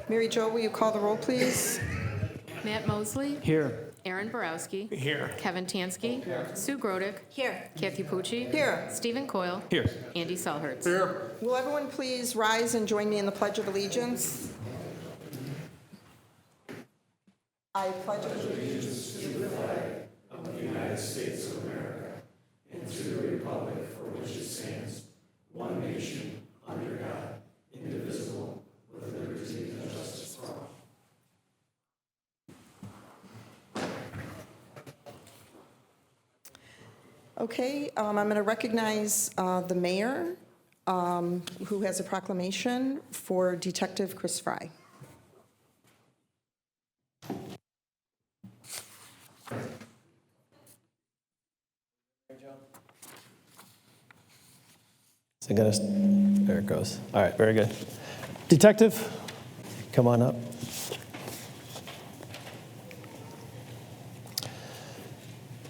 Mary Jo, will you call the roll, please? Matt Mosley. Here. Aaron Borowski. Here. Kevin Tansky. Sue Grodick. Here. Kathy Pucci. Here. Stephen Coyle. Here. Andy Selhertz. Here. Will everyone please rise and join me in the Pledge of Allegiance? I pledge allegiance. Okay, I'm going to recognize the mayor, who has a proclamation for Detective Chris Fry. Is it gonna, there it goes. All right, very good. Detective, come on up.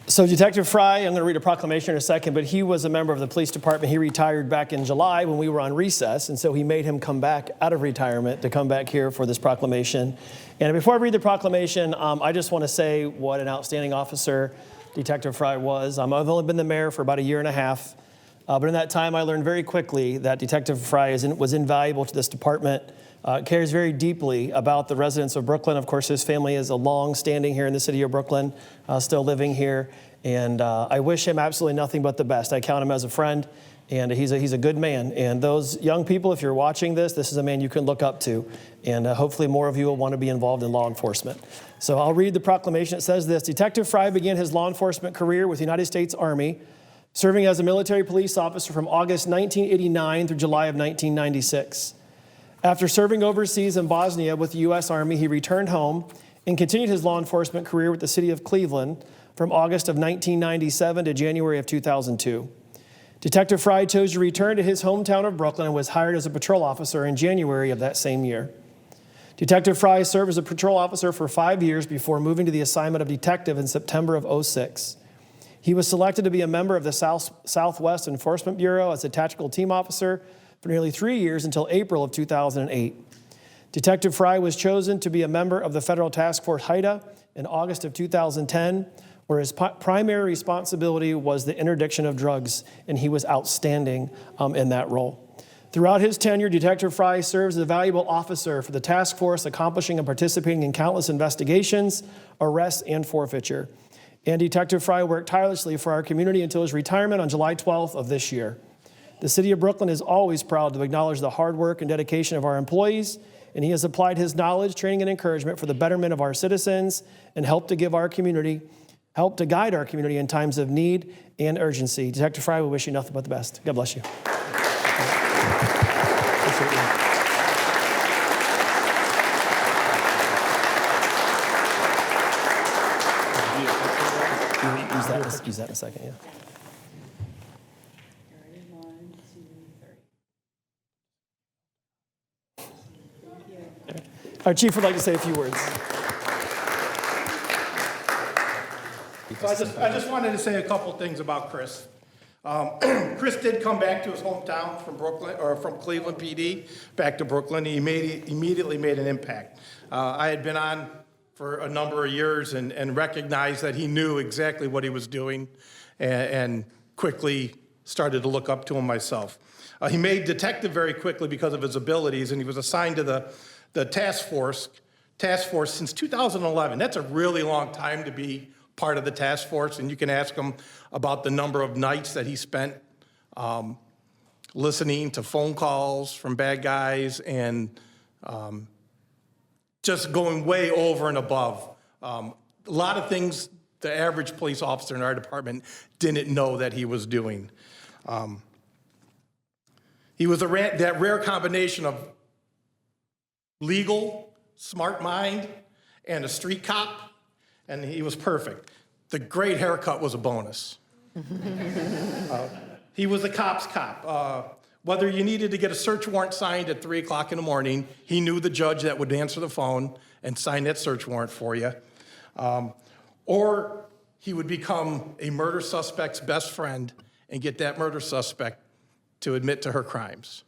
So Detective Fry, I'm going to read a proclamation in a second, but he was a member of the police department. He retired back in July when we were on recess, and so he made him come back out of retirement to come back here for this proclamation. And before I read the proclamation, I just want to say what an outstanding officer Detective Fry was. I've only been the mayor for about a year and a half, but in that time I learned very quickly that Detective Fry was invaluable to this department. Cares very deeply about the residents of Brooklyn. Of course, his family is a long-standing here in the city of Brooklyn, still living here. And I wish him absolutely nothing but the best. I count him as a friend, and he's a good man. And those young people, if you're watching this is a man you can look up to. And hopefully more of you will want to be involved in law enforcement. So I'll read the proclamation. It says this: Detective Fry began his law enforcement career with the United States Army, serving as a military police officer from August 1989 through July of 1996. After serving overseas in Bosnia with the U.S. Army, he returned home and continued his law enforcement career with the city of Cleveland from August of 1997 to January of 2002. Detective Fry chose to return to his hometown of Brooklyn and was hired as a patrol officer in January of that same year. Detective Fry served as a patrol officer for 5 years before moving to the assignment of detective in September of 2006. He was selected to be a member of the Southwest Enforcement Bureau as a tactical team officer for nearly 3 years until April of 2008. Detective Fry was chosen to be a member of the Federal Task Force HIDA in August of 2010, where his primary responsibility was the interdiction of drugs, and he was outstanding in that role. Throughout his tenure, Detective Fry serves as a valuable officer for the task force, accomplishing and participating in countless investigations, arrests, and forfeiture. And Detective Fry worked tirelessly for our community until his retirement on July 12th of this year. The city of Brooklyn is always proud to acknowledge the hard work and dedication of our employees, and he has applied his knowledge, training, and encouragement for the betterment of our citizens and help to guide our community in times of need and urgency. Detective Fry, we wish you nothing but the best. God bless you. Use that in a second, yeah. Our chief would like to say a few words. So I just wanted to say a couple things about Chris. Chris did come back to his hometown from Brooklyn, or from Cleveland PD, back to Brooklyn. He immediately made an impact. I had been on for a number of years and recognized that he knew exactly what he was doing, and quickly started to look up to him myself. He made detective very quickly because of his abilities, and he was assigned to the task force since 2011. That's a really long time to be part of the task force, and you can ask him about the number of nights that he spent listening to phone calls from bad guys and just going way over and above. A lot of things the average police officer in our department didn't know that he was doing. He was that rare combination of legal, smart mind, and a street cop, and he was perfect. The great haircut was a bonus. He was a cop's cop. Whether you needed to get a search warrant signed at 3 o'clock in the morning, he knew the judge that would answer the phone and sign that search warrant for you. Or he would become a murder suspect's best friend and get that murder suspect to admit to her crimes.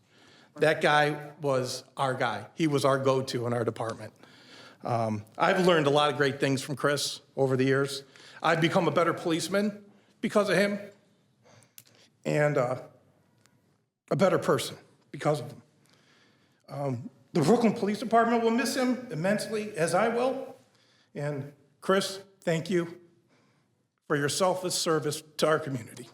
That guy was our guy. He was our go-to in our department. I've learned a lot of great things from Chris over the years. I've become a better policeman because of him, and a better person because of him. The Brooklyn Police Department will miss him immensely, as I will. And Chris, thank you for your selfless service to our community.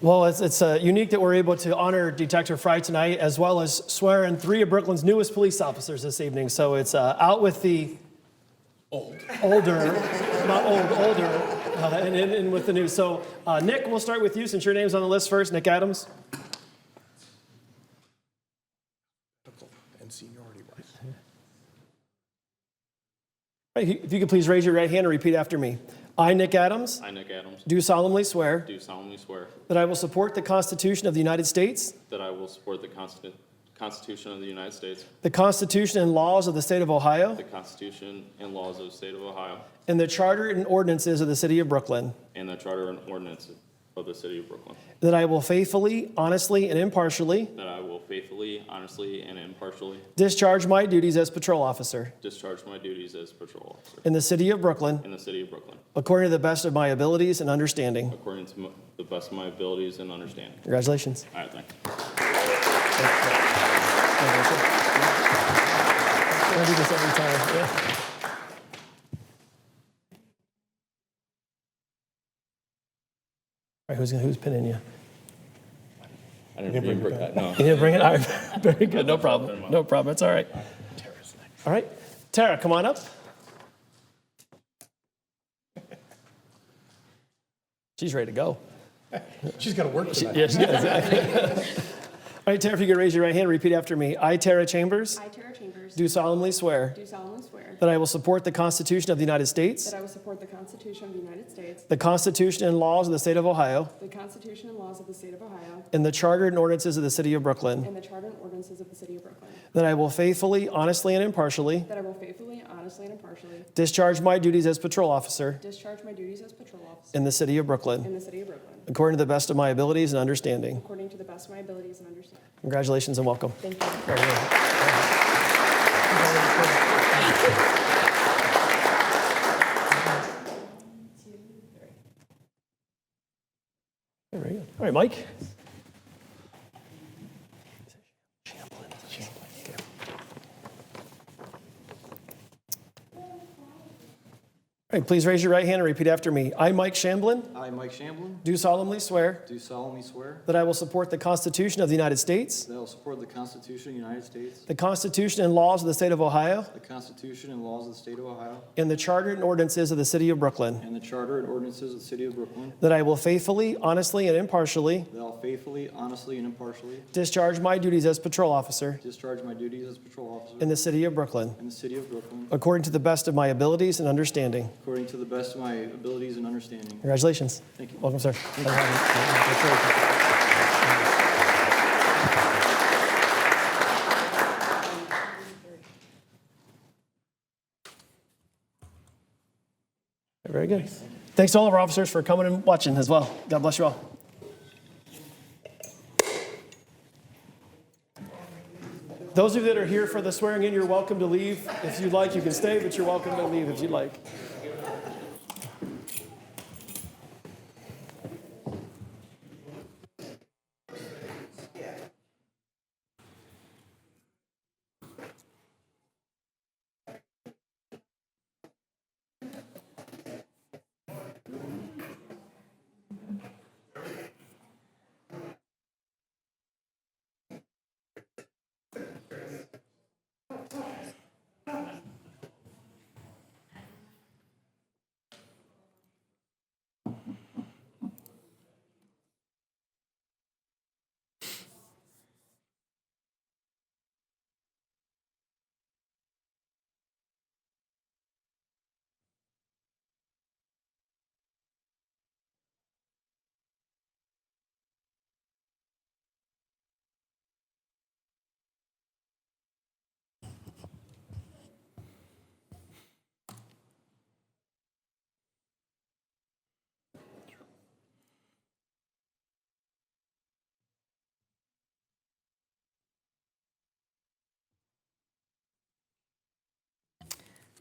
Well, it's unique that we're able to honor Detective Fry tonight, as well as swear in 3 of Brooklyn's newest police officers this evening. So it's out with the older, not old, older, and in with the new. So Nick, we'll start with you since your name's on the list first. Nick Adams. And seniority wise. All right, if you could please raise your right hand and repeat after me. I, Nick Adams, I, Nick Adams, do solemnly swear do solemnly swear that I will support the Constitution of the United States, that I will support the Constitution of the United States, the Constitution and laws of the State of Ohio, the Constitution and laws of the State of Ohio, and the Charter and ordinances of the City of Brooklyn, and the Charter and ordinance of the City of Brooklyn, that I will faithfully, honestly, and impartially that I will faithfully, honestly, and impartially discharge my duties as patrol officer discharge my duties as patrol officer in the City of Brooklyn in the City of Brooklyn, according to the best of my abilities and understanding. according to the best of my abilities and understanding. Congratulations. All right, thank you. I do this every time. Yeah. All right, who's pinning you? I didn't bring that. No. You didn't bring it? All right, very good. No problem. No problem. It's all right. All right. Tara, come on up. She's ready to go. She's got to work tonight. Yes, yes. All right, Tara, if you could raise your right hand and repeat after me. I, Tara Chambers, I, Tara Chambers, do solemnly swear do solemnly swear that I will support the Constitution of the United States, that I will support the Constitution of the United States, the Constitution and laws of the State of Ohio, the Constitution and laws of the State of Ohio, and the Charter and ordinances of the City of Brooklyn, and the Charter and ordinances of the City of Brooklyn, that I will faithfully, honestly, and impartially that I will faithfully, honestly, and impartially discharge my duties as patrol officer discharge my duties as patrol officer in the City of Brooklyn, in the City of Brooklyn, according to the best of my abilities and understanding. according to the best of my abilities and understanding. Congratulations and welcome. Thank you. Very good. Very good. All right, Mike. All right, please raise your right hand and repeat after me. I, Mike Shamblin, I, Mike Shamblin, do solemnly swear do solemnly swear that I will support the Constitution of the United States, that I will support the Constitution of the United States, the Constitution and laws of the State of Ohio, the Constitution and laws of the State of Ohio, and the Charter and ordinances of the City of Brooklyn, and the Charter and ordinances of the City of Brooklyn, that I will faithfully, honestly, and impartially that I will faithfully, honestly, and impartially discharge my duties as patrol officer discharge my duties as patrol officer in the City of Brooklyn, in the City of Brooklyn, according to the best of my abilities and understanding. according to the best of my abilities and understanding. Congratulations. Thank you. Welcome, sir. Very good. Thanks to all of our officers for coming and watching as well. God bless you all. Those of you that are here for the swearing in, you're welcome to leave. If you'd like, you can stay, but you're welcome to leave if you'd like.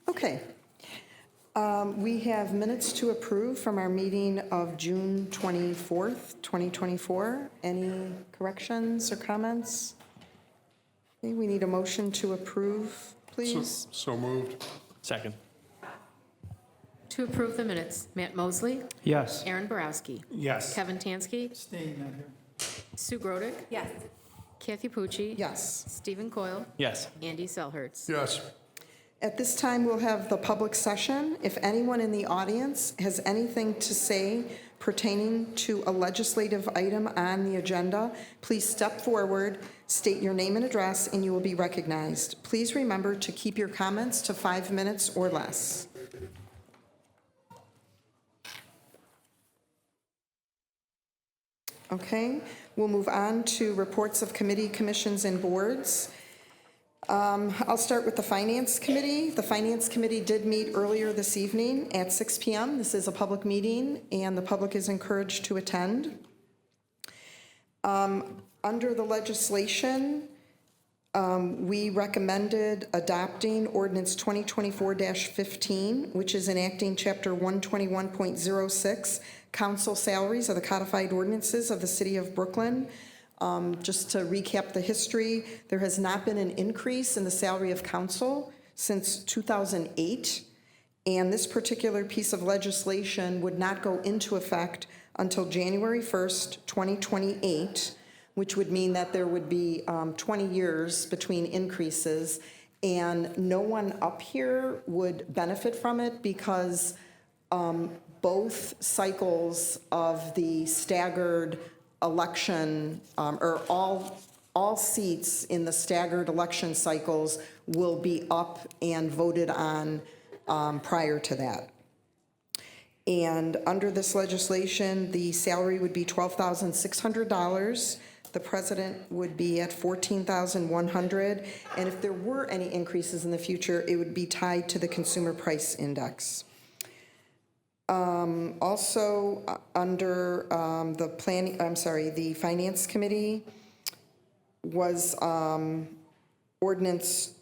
Okay. We have minutes to approve from our meeting of June 24th, 2024. Any corrections or comments? Okay, we need a motion to approve, please. So moved. Second. To approve the minutes, Matt Mosley, Yes. Aaron Borowski, Yes. Kevin Tansky, Sue Grodick, Yes. Kathy Pucci, Yes. Stephen Coyle, Yes. Andy Selhertz. Yes. At this time, we'll have the public session. If anyone in the audience has anything to say pertaining to a legislative item on the agenda, please step forward, state your name and address, and you will be recognized. Please remember to keep your comments to 5 minutes or less. Okay, we'll move on to reports of committee, commissions, and boards. I'll start with the Finance Committee. The Finance Committee did meet earlier this evening at 6 p.m. This is a public meeting, and the public is encouraged to attend. Under the legislation, we recommended adopting Ordinance 2024-15, which is enacting Chapter 121.06, Council Salaries of the Codified Ordinances of the City of Brooklyn. Just to recap the history, there has not been an increase in the salary of council since 2008, and this particular piece of legislation would not go into effect until January 1st, 2028, which would mean that there would be 20 years between increases, and no one up here would benefit from it because both cycles of the staggered election, or all seats in the staggered election cycles will be up and voted on prior to that. And under this legislation, the salary would be $12,600. The president would be at $14,100. And if there were any increases in the future, it would be tied to the consumer price index. Also, under the Finance Committee was ordinance,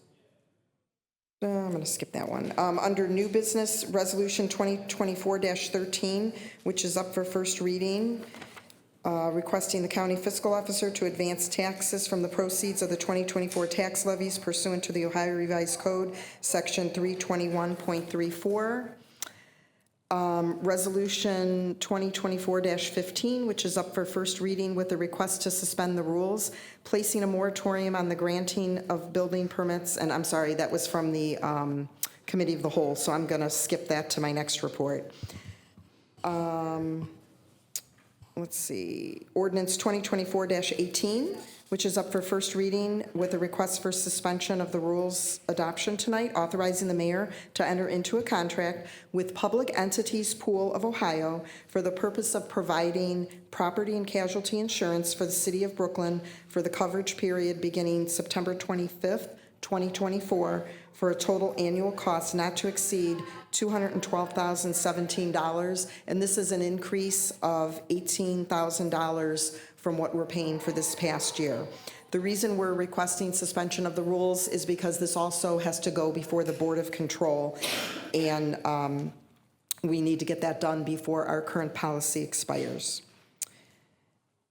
I'm going to skip that one. Under new business, Resolution 2024-13, which is up for first reading, requesting the county fiscal officer to advance taxes from the proceeds of the 2024 tax levies pursuant to the Ohio Revised Code, Section 321.34. Resolution 2024-15, which is up for first reading with a request to suspend the rules, placing a moratorium on the granting of building permits, and I'm sorry, that was from the Committee of the Whole, so I'm going to skip that to my next report. Let's see, Ordinance 2024-18, which is up for first reading with a request for suspension of the rules adoption tonight, authorizing the mayor to enter into a contract with Public Entities Pool of Ohio for the purpose of providing property and casualty insurance for the city of Brooklyn for the coverage period beginning September 25th, 2024, for a total annual cost not to exceed $212,017, and this is an increase of $18,000 from what we're paying for this past year. The reason we're requesting suspension of the rules is because this also has to go before the Board of Control, and we need to get that done before our current policy expires.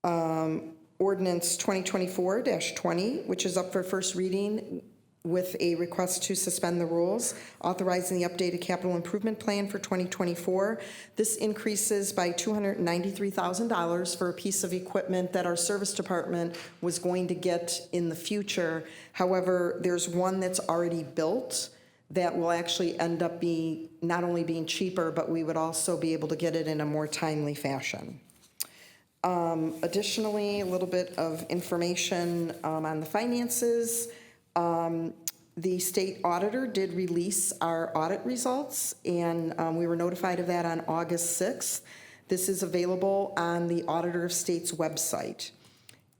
Ordinance 2024-20, which is up for first reading with a request to suspend the rules, authorizing the updated capital improvement plan for 2024. This increases by $293,000 for a piece of equipment that our service department was going to get in the future. However, there's one that's already built that will actually end up being not only being cheaper, but we would also be able to get it in a more timely fashion. Additionally, a little bit of information on the finances. The state auditor did release our audit results, and we were notified of that on August 6th. This is available on the Auditor of State's website.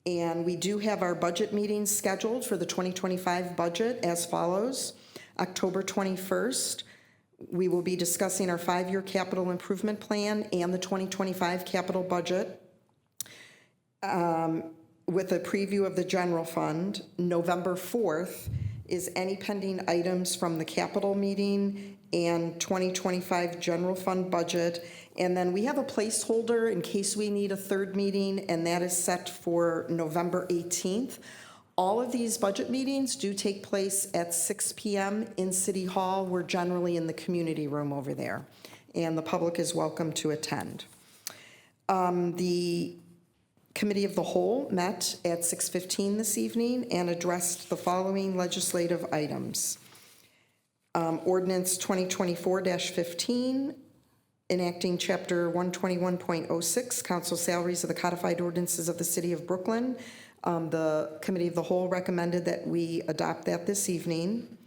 And we do have our budget meetings scheduled for the 2025 budget as follows. October 21st, we will be discussing our 5-year capital improvement plan and the 2025 capital budget with a preview of the general fund. November 4th is any pending items from the capital meeting and 2025 general fund budget. And then we have a placeholder in case we need a third meeting, and that is set for November 18th. All of these budget meetings do take place at 6 p.m. in City Hall. We're generally in the community room over there, and the public is welcome to attend. The Committee of the Whole met at 6:15 this evening and addressed the following legislative items. Ordinance 2024-15, enacting Chapter 121.06, Council Salaries of the Codified Ordinances of the City of Brooklyn. The Committee of the Whole recommended that we adopt that this evening.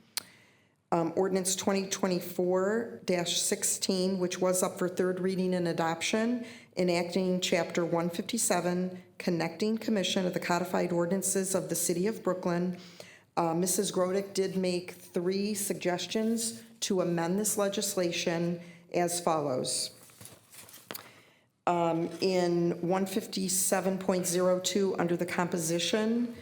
Ordinance 2024-16, which was up for third reading and adoption, enacting Chapter 157, Connecting Commission of the Codified Ordinances of the City of Brooklyn. Mrs. Grodick did make 3 suggestions to amend this legislation as follows. In 157.02, under the composition,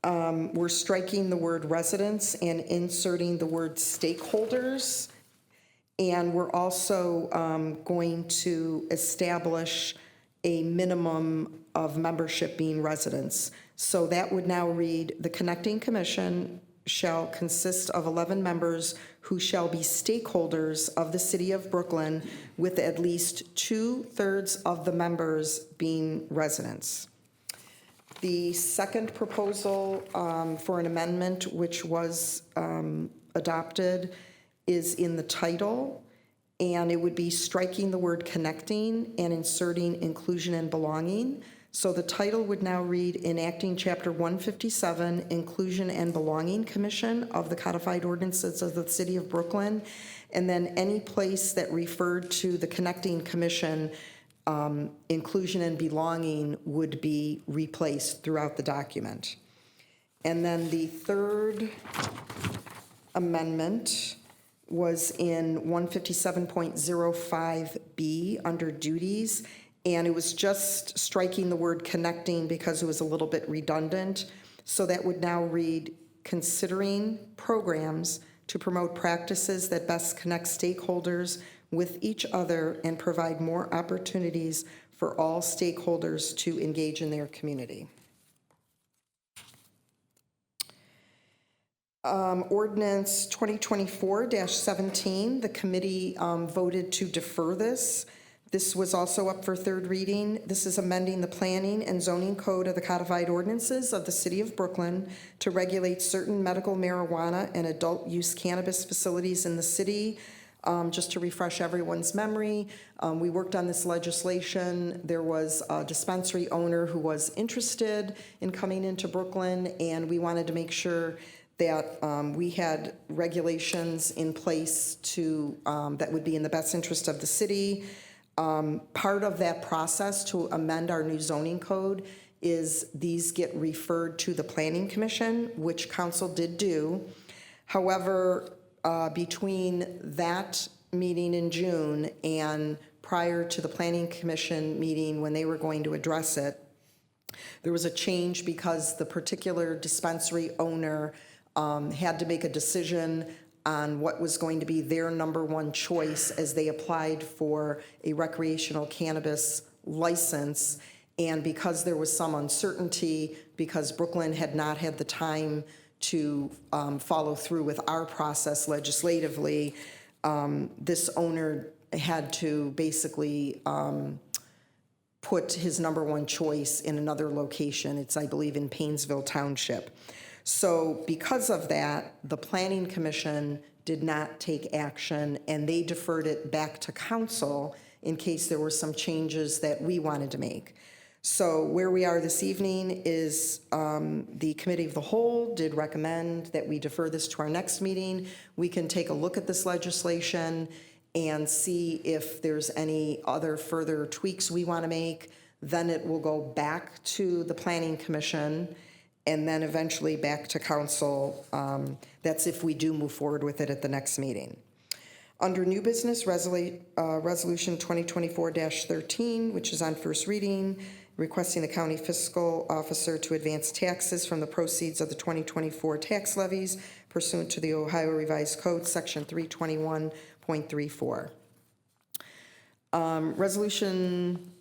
we're striking the word residents and inserting the word stakeholders. And we're also going to establish a minimum of membership being residents. So that would now read, the Connecting Commission shall consist of 11 members who shall be stakeholders of the City of Brooklyn, with at least 2/3 of the members being residents. The second proposal for an amendment, which was adopted, is in the title, and it would be striking the word connecting and inserting inclusion and belonging. So the title would now read, enacting Chapter 157, Inclusion and Belonging Commission of the Codified Ordinances of the City of Brooklyn. And then any place that referred to the Connecting Commission, inclusion and belonging would be replaced throughout the document. And then the third amendment was in 157.05B under duties, and it was just striking the word connecting because it was a little bit redundant. So that would now read, considering programs to promote practices that best connect stakeholders with each other and provide more opportunities for all stakeholders to engage in their community. Ordinance 2024-17, the committee voted to defer this. This was also up for third reading. This is amending the planning and zoning code of the codified ordinances of the City of Brooklyn to regulate certain medical marijuana and adult use cannabis facilities in the city. Just to refresh everyone's memory, we worked on this legislation. There was a dispensary owner who was interested in coming into Brooklyn, and we wanted to make sure that we had regulations in place to that would be in the best interest of the city. Part of that process to amend our new zoning code is these get referred to the Planning Commission, which council did do. However, between that meeting in June and prior to the Planning Commission meeting when they were going to address it, there was a change because the particular dispensary owner had to make a decision on what was going to be their number one choice as they applied for a recreational cannabis license. And because there was some uncertainty, because Brooklyn had not had the time to follow through with our process legislatively, this owner had to basically put his number one choice in another location. It's, I believe, in Paynesville Township. So because of that, the Planning Commission did not take action, and they deferred it back to council in case there were some changes that we wanted to make. So where we are this evening is the Committee of the Whole did recommend that we defer this to our next meeting. We can take a look at this legislation and see if there's any other further tweaks we want to make. Then it will go back to the Planning Commission and then eventually back to council. That's if we do move forward with it at the next meeting. Under new business, resolution 2024-13, which is on first reading, requesting the county fiscal officer to advance taxes from the proceeds of the 2024 tax levies pursuant to the Ohio Revised Code, Section 321.34. Resolution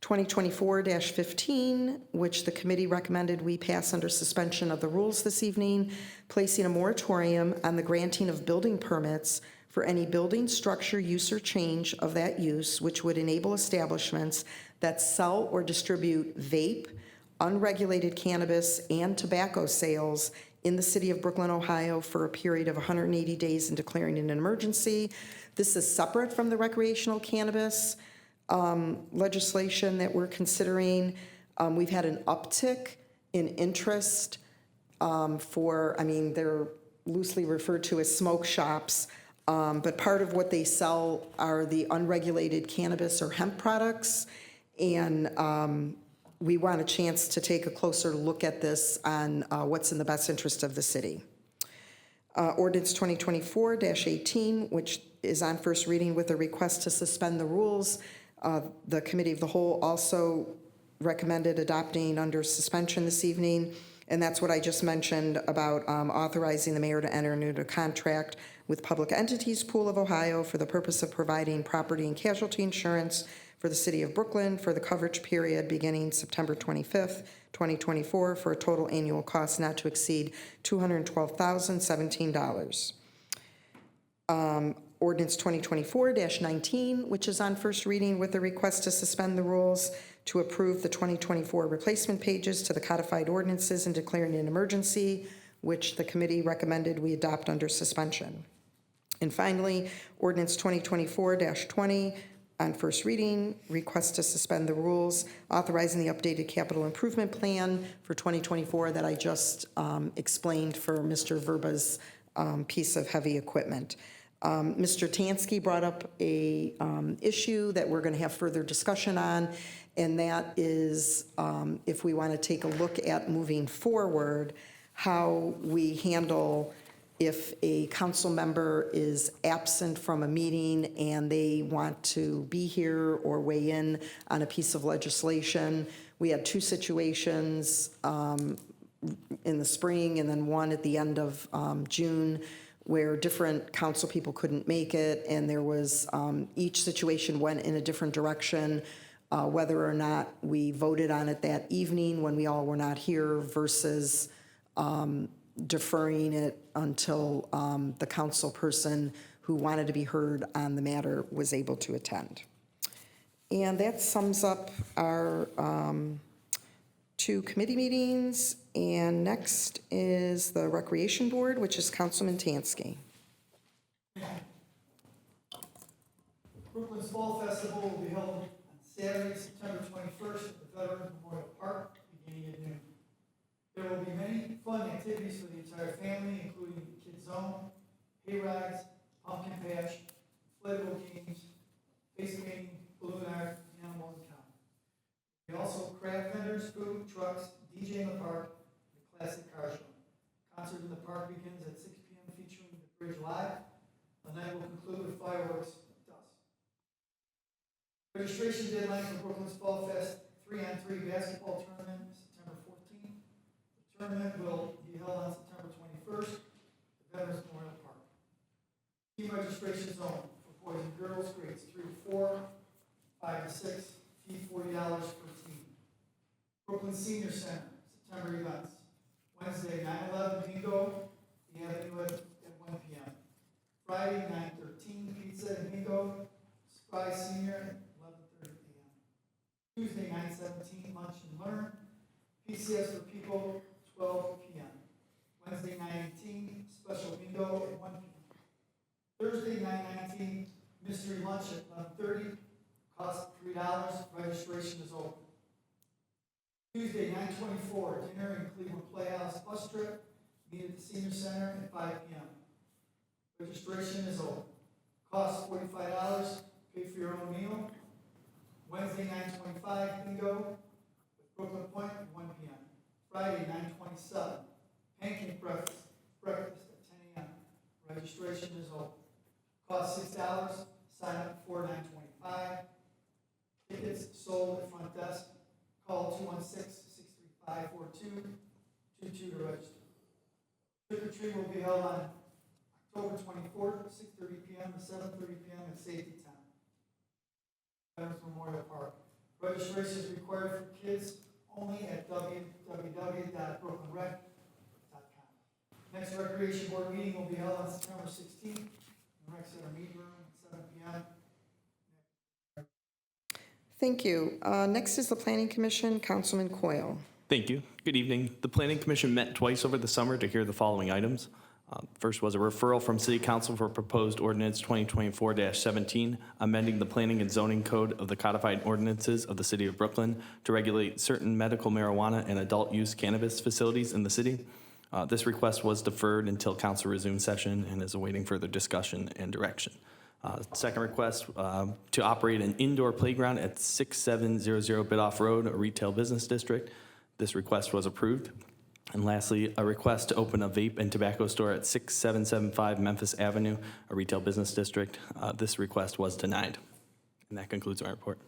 2024-15, which the committee recommended we pass under suspension of the rules this evening, placing a moratorium on the granting of building permits for any building, structure, use, or change of that use, which would enable establishments that sell or distribute vape, unregulated cannabis, and tobacco sales in the city of Brooklyn, Ohio, for a period of 180 days and declaring an emergency. This is separate from the recreational cannabis legislation that we're considering. We've had an uptick in interest they're loosely referred to as smoke shops, but part of what they sell are the unregulated cannabis or hemp products, and we want a chance to take a closer look at this on what's in the best interest of the city. Ordinance 2024-18, which is on first reading with a request to suspend the rules. The Committee of the Whole also recommended adopting under suspension this evening, and that's what I just mentioned about authorizing the mayor to enter into a contract with Public Entities Pool of Ohio for the purpose of providing property and casualty insurance for the city of Brooklyn for the coverage period beginning September 25th, 2024, for a total annual cost not to exceed $212,017. Ordinance 2024-19, which is on first reading with a request to suspend the rules to approve the 2024 replacement pages to the codified ordinances and declaring an emergency, which the committee recommended we adopt under suspension. And finally, ordinance 2024-20, on first reading, request to suspend the rules, authorizing the updated capital improvement plan for 2024 that I just explained for Mr. Verba's piece of heavy equipment. Mr. Tansky brought up a issue that we're going to have further discussion on, and that is if we want to take a look at moving forward, how we handle if a council member is absent from a meeting and they want to be here or weigh in on a piece of legislation. We had two situations in the spring and then one at the end of June where different council people couldn't make it, and there was, each situation went in a different direction, whether or not we voted on it that evening when we all were not here versus deferring it until the council person who wanted to be heard on the matter was able to attend. And that sums up our two committee meetings. And next is the Recreation Board, which is Councilman Tansky. Brooklyn's Fall Festival will be held on Saturday, September 21st at the Veterans Memorial Park, beginning at noon. There will be many fun activities for the entire family, including Kids Zone, hay rides, pumpkin patch, inflatable games, face painting, balloon art, animal encounter. We also craft vendors, food trucks, DJ in the park, and a classic car show. Concert in the park begins at 6 p.m. featuring the Bridge Live. The night will conclude with fireworks at dusk. Registration deadline for Brooklyn's Fall Fest 3-on-3 basketball tournament is September 14th. The tournament will be held on September 21st at the Veterans Memorial Park. Team registration zone for boys and girls, grades 3 to 4, 5 to 6, fee $40 per team. Brooklyn Senior Center, September events. Wednesday, 9/11 bingo, the Avenue at 1 p.m. Friday, 9/13 pizza and bingo, Surprise Senior at 11:30 p.m. Tuesday, 9/17 lunch and learn, PCS for people, 12 p.m. Wednesday, 9/18 special bingo at 1 p.m. Thursday, 9/19 mystery lunch at 11:30, cost $3, registration is open. Tuesday, 9/24 dinner in Cleveland Playhouse bus trip, meet at the Senior Center at 5 p.m. Registration is open. Cost $45, pay for your own meal. Wednesday, 9/25 bingo with Brooklyn Point at 1 p.m. Friday, 9/27 pancake breakfast at 10 a.m. Registration is open. Cost $6, sign up before 9/25. Tickets sold at front desk. Call 216-635-4222 to register. Trick or treat will be held on October 24th, 6:30 p.m. to 7:30 p.m. at Safety Town, Veterans Memorial Park. Registration is required for kids only at www.brooklynrec.com. Next recreation board meeting will be held on September 16th in the Rec Center meeting room at 7 p.m. Thank you. Next is the Planning Commission, Councilman Coyle. Thank you. Good evening. The Planning Commission met twice over the summer to hear the following items. First was a referral from City Council for proposed ordinance 2024-17, amending the Planning and Zoning Code of the codified ordinances of the City of Brooklyn to regulate certain medical marijuana and adult use cannabis facilities in the city. This request was deferred until council resumed session and is awaiting further discussion and direction. Second request, to operate an indoor playground at 6700 Bidoff Road, a retail business district. This request was approved. And lastly, a request to open a vape and tobacco store at 6775 Memphis Avenue, a retail business district. This request was denied. And that concludes my report.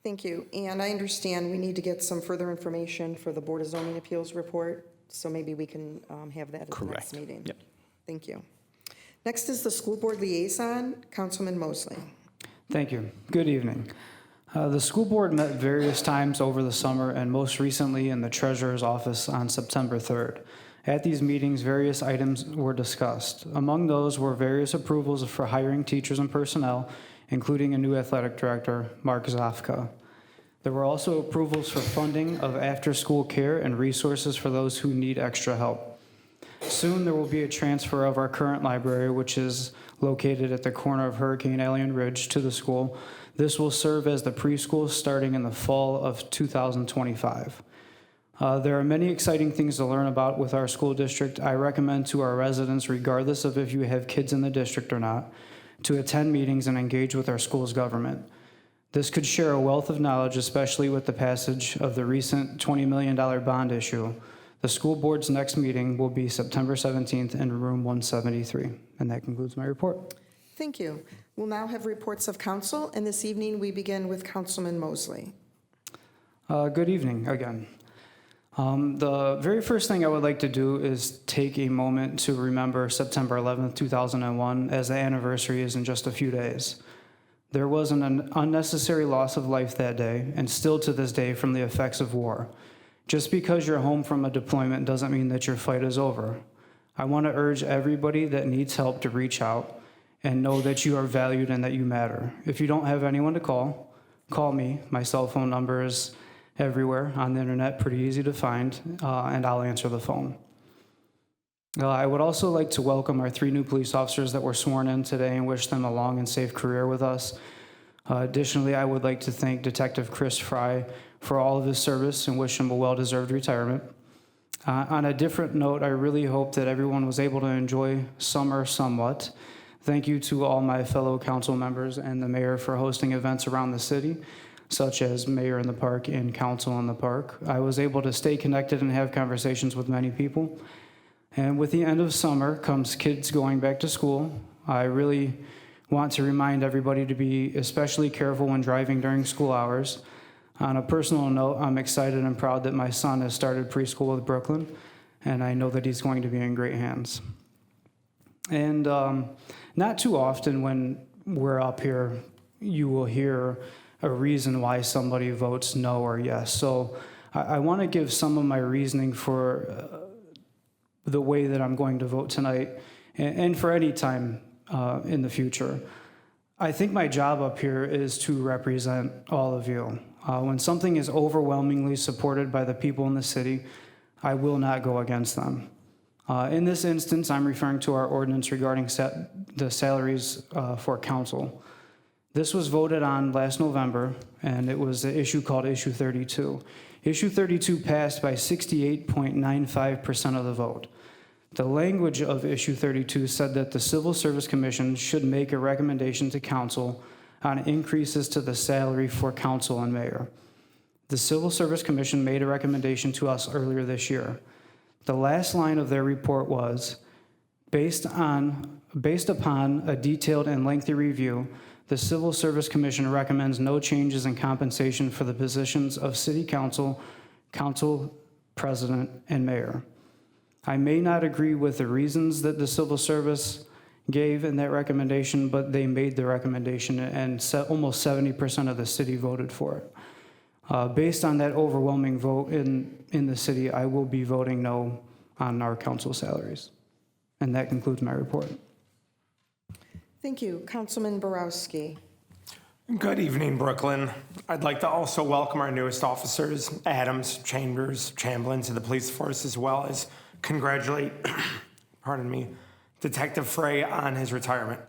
Thank you. And I understand we need to get some further information for the Board of Zoning Appeals report, so maybe we can have that at the next Correct. meeting. Yep. Thank you. Next is the School Board Liaison, Councilman Mosley. Thank you. Good evening. The school board met various times over the summer and most recently in the treasurer's office on September 3rd. At these meetings, various items were discussed. Among those were various approvals for hiring teachers and personnel, including a new athletic director, Mark Zafka. There were also approvals for funding of after-school care and resources for those who need extra help. Soon there will be a transfer of our current library, which is located at the corner of Hurricane Alley and Ridge, to the school. This will serve as the preschool starting in the fall of 2025. There are many exciting things to learn about with our school district. I recommend to our residents, regardless of if you have kids in the district or not, to attend meetings and engage with our school's government. This could share a wealth of knowledge, especially with the passage of the recent $20 million bond issue. The school board's next meeting will be September 17th in room 173. And that concludes my report. Thank you. We'll now have reports of council, and this evening we begin with Councilman Mosley. Good evening again. The very first thing I would like to do is take a moment to remember September 11th, 2001, as the anniversary is in just a few days. There was an unnecessary loss of life that day, and still to this day, from the effects of war. Just because you're home from a deployment doesn't mean that your fight is over. I want to urge everybody that needs help to reach out and know that you are valued and that you matter. If you don't have anyone to call me. My cell phone number is everywhere on the internet, pretty easy to find, and I'll answer the phone. I would also like to welcome our 3 new police officers that were sworn in today and wish them a long and safe career with us. Additionally, I would like to thank Detective Chris Fry for all of his service and wish him a well-deserved retirement. On a different note, I really hope that everyone was able to enjoy summer somewhat. Thank you to all my fellow council members and the mayor for hosting events around the city, such as Mayor in the Park and Council in the Park. I was able to stay connected and have conversations with many people. And with the end of summer comes kids going back to school. I really want to remind everybody to be especially careful when driving during school hours. On a personal note, I'm excited and proud that my son has started preschool with Brooklyn, and I know that he's going to be in great hands. And not too often when we're up here, you will hear a reason why somebody votes no or yes. So I want to give some of my reasoning for the way that I'm going to vote tonight and for any time in the future. I think my job up here is to represent all of you. When something is overwhelmingly supported by the people in the city, I will not go against them. In this instance, I'm referring to our ordinance regarding the salaries for council. This was voted on last November, and it was an issue called Issue 32. Issue 32 passed by 68.95% of the vote. The language of Issue 32 said that the Civil Service Commission should make a recommendation to council on increases to the salary for council and mayor. The Civil Service Commission made a recommendation to us earlier this year. The last line of their report was, based upon a detailed and lengthy review, the Civil Service Commission recommends no changes in compensation for the positions of city council, council president, and mayor. I may not agree with the reasons that the civil service gave in that recommendation, but they made the recommendation, and almost 70% of the city voted for it. Based on that overwhelming vote in the city, I will be voting no on our council salaries. And that concludes my report. Thank you. Councilman Borowski. Good evening, Brooklyn. I'd like to also welcome our newest officers, Adams, Chambers, Chamberlain, to the police force, as well as congratulate, pardon me, Detective Frey on his retirement.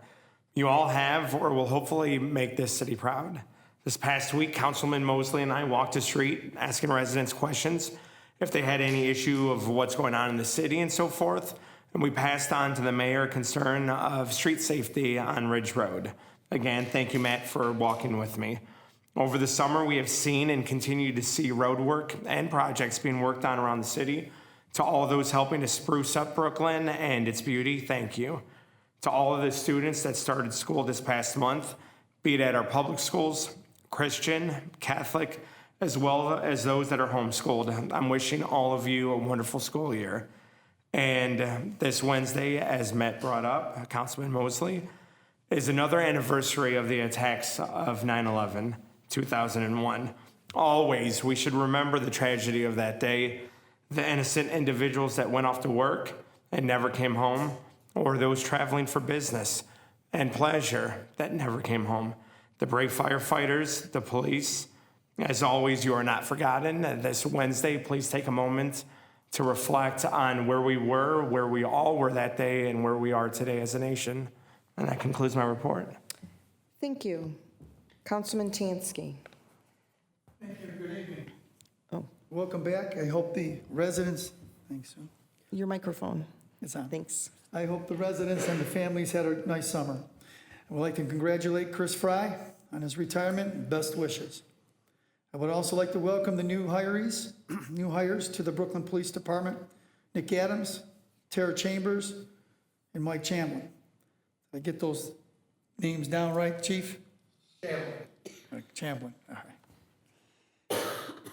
You all have or will hopefully make this city proud. This past week, Councilman Mosley and I walked the street asking residents questions if they had any issue of what's going on in the city and so forth. And we passed on to the mayor concern of street safety on Ridge Road. Again, thank you, Matt, for walking with me. Over the summer, we have seen and continue to see road work and projects being worked on around the city. To all those helping to spruce up Brooklyn and its beauty, thank you. To all of the students that started school this past month, be it at our public schools, Christian, Catholic, as well as those that are homeschooled, I'm wishing all of you a wonderful school year. And this Wednesday, as Matt brought up, Councilman Mosley, is another anniversary of the attacks of 9/11, 2001. Always, we should remember the tragedy of that day, the innocent individuals that went off to work and never came home, or those traveling for business and pleasure that never came home. The brave firefighters, the police, as always, you are not forgotten. This Wednesday, please take a moment to reflect on where we were, where we all were that day, and where we are today as a nation. And that concludes my report. Thank you. Councilman Tansky. Thank you, good evening. Oh, Welcome back. I hope the residents, thanks, Sue. your microphone. It's on. Thanks. I hope the residents and the families had a nice summer. I would like to congratulate Chris Fry on his retirement and best wishes. I would also like to welcome the new hires to the Brooklyn Police Department, Nick Adams, Tara Chambers, and Mike Chamberlain. Did I get those names down right, Chief? Chamberlain, all right.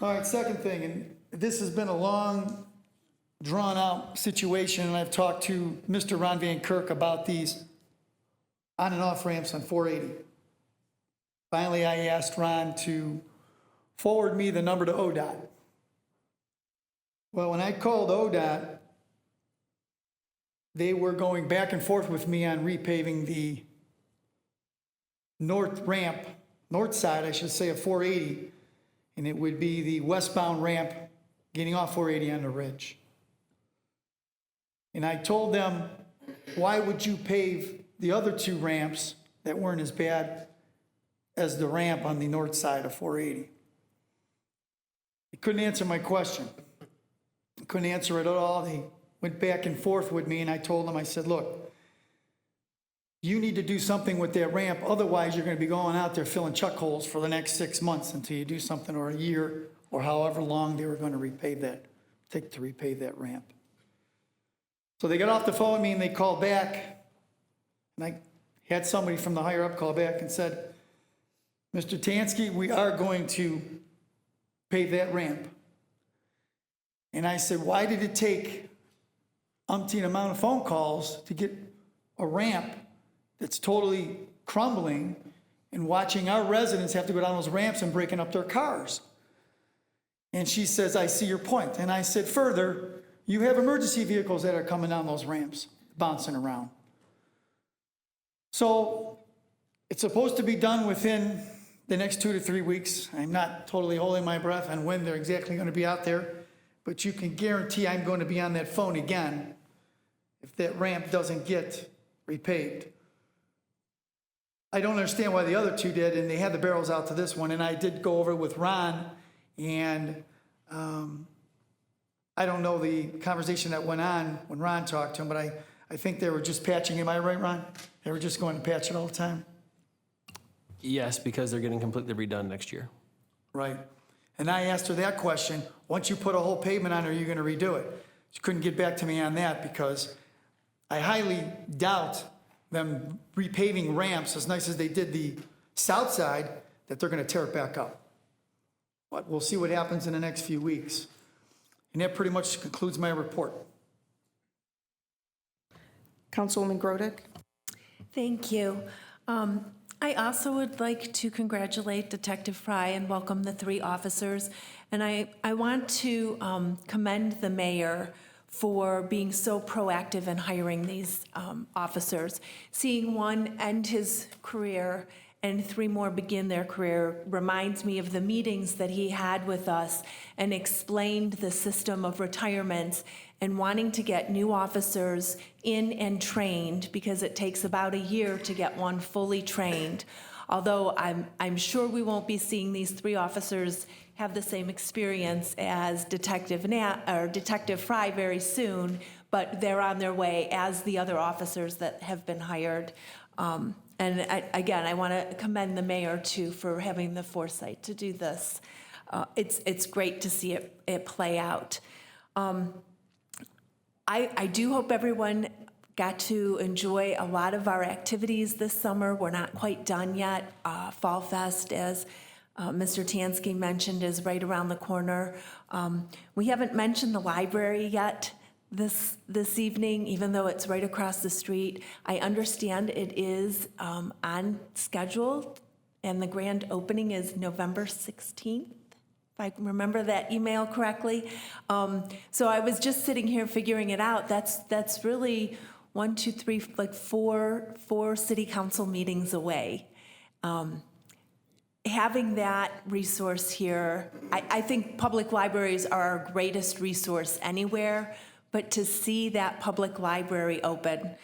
All right, second thing, and this has been a long, drawn-out situation, and I've talked to Mr. Ron Van Kirk about these on and off ramps on 480. Finally, I asked Ron to forward me the number to ODOT. Well, when I called ODOT, they were going back and forth with me on repaving the north ramp, north side, I should say, of 480, and it would be the westbound ramp getting off 480 on the ridge. And I told them, why would you pave the other two ramps that weren't as bad as the ramp on the north side of 480? They couldn't answer my question. They couldn't answer it at all. They went back and forth with me, and I told them, I said, look, you need to do something with that ramp. Otherwise, you're going to be going out there filling chuck holes for the next 6 months until you do something, or a year, or however long they were going to repave that, take to repave that ramp. So they got off the phone with me, and they called back, and I had somebody from the higher up call back and said, Mr. Tansky, we are going to pave that ramp. And I said, why did it take umpteen amount of phone calls to get a ramp that's totally crumbling and watching our residents have to go down those ramps and breaking up their cars? And she says, I see your point. And I said, further, you have emergency vehicles that are coming down those ramps, bouncing around. So it's supposed to be done within the next 2 to 3 weeks. I'm not totally holding my breath on when they're exactly going to be out there, but you can guarantee I'm going to be on that phone again if that ramp doesn't get repaved. I don't understand why the other two did, and they had the barrels out to this one, and I did go over it with Ron, and I don't know the conversation that went on when Ron talked to him, but I think they were just patching. Am I right, Ron? They were just going to patch it all the time? Yes, because they're getting completely redone next year. Right. And I asked her that question. Once you put a whole pavement on, are you going to redo it? She couldn't get back to me on that because I highly doubt them repaving ramps as nice as they did the south side, that they're going to tear it back up. But we'll see what happens in the next few weeks. And that pretty much concludes my report. Councilwoman Grodick? Thank you. I also would like to congratulate Detective Fry and welcome the 3 officers. And I want to commend the mayor for being so proactive in hiring these officers. Seeing one end his career and 3 more begin their career reminds me of the meetings that he had with us and explained the system of retirements and wanting to get new officers in and trained, because it takes about a year to get one fully trained. Although I'm sure we won't be seeing these 3 officers have the same experience as Detective Fry very soon, but they're on their way as the other officers that have been hired. Again, I want to commend the mayor too for having the foresight to do this. It's great to see it play out. I do hope everyone got to enjoy a lot of our activities this summer. We're not quite done yet. Fall Fest, as Mr. Tansky mentioned, is right around the corner. We haven't mentioned the library yet this evening, even though it's right across the street. I understand it is on schedule, and the grand opening is November 16th. If I remember that email correctly. So I was just sitting here figuring it out. That's really 1, 2, 3, like four city council meetings away. Having that resource here, I think public libraries are our greatest resource anywhere, but to see that public library open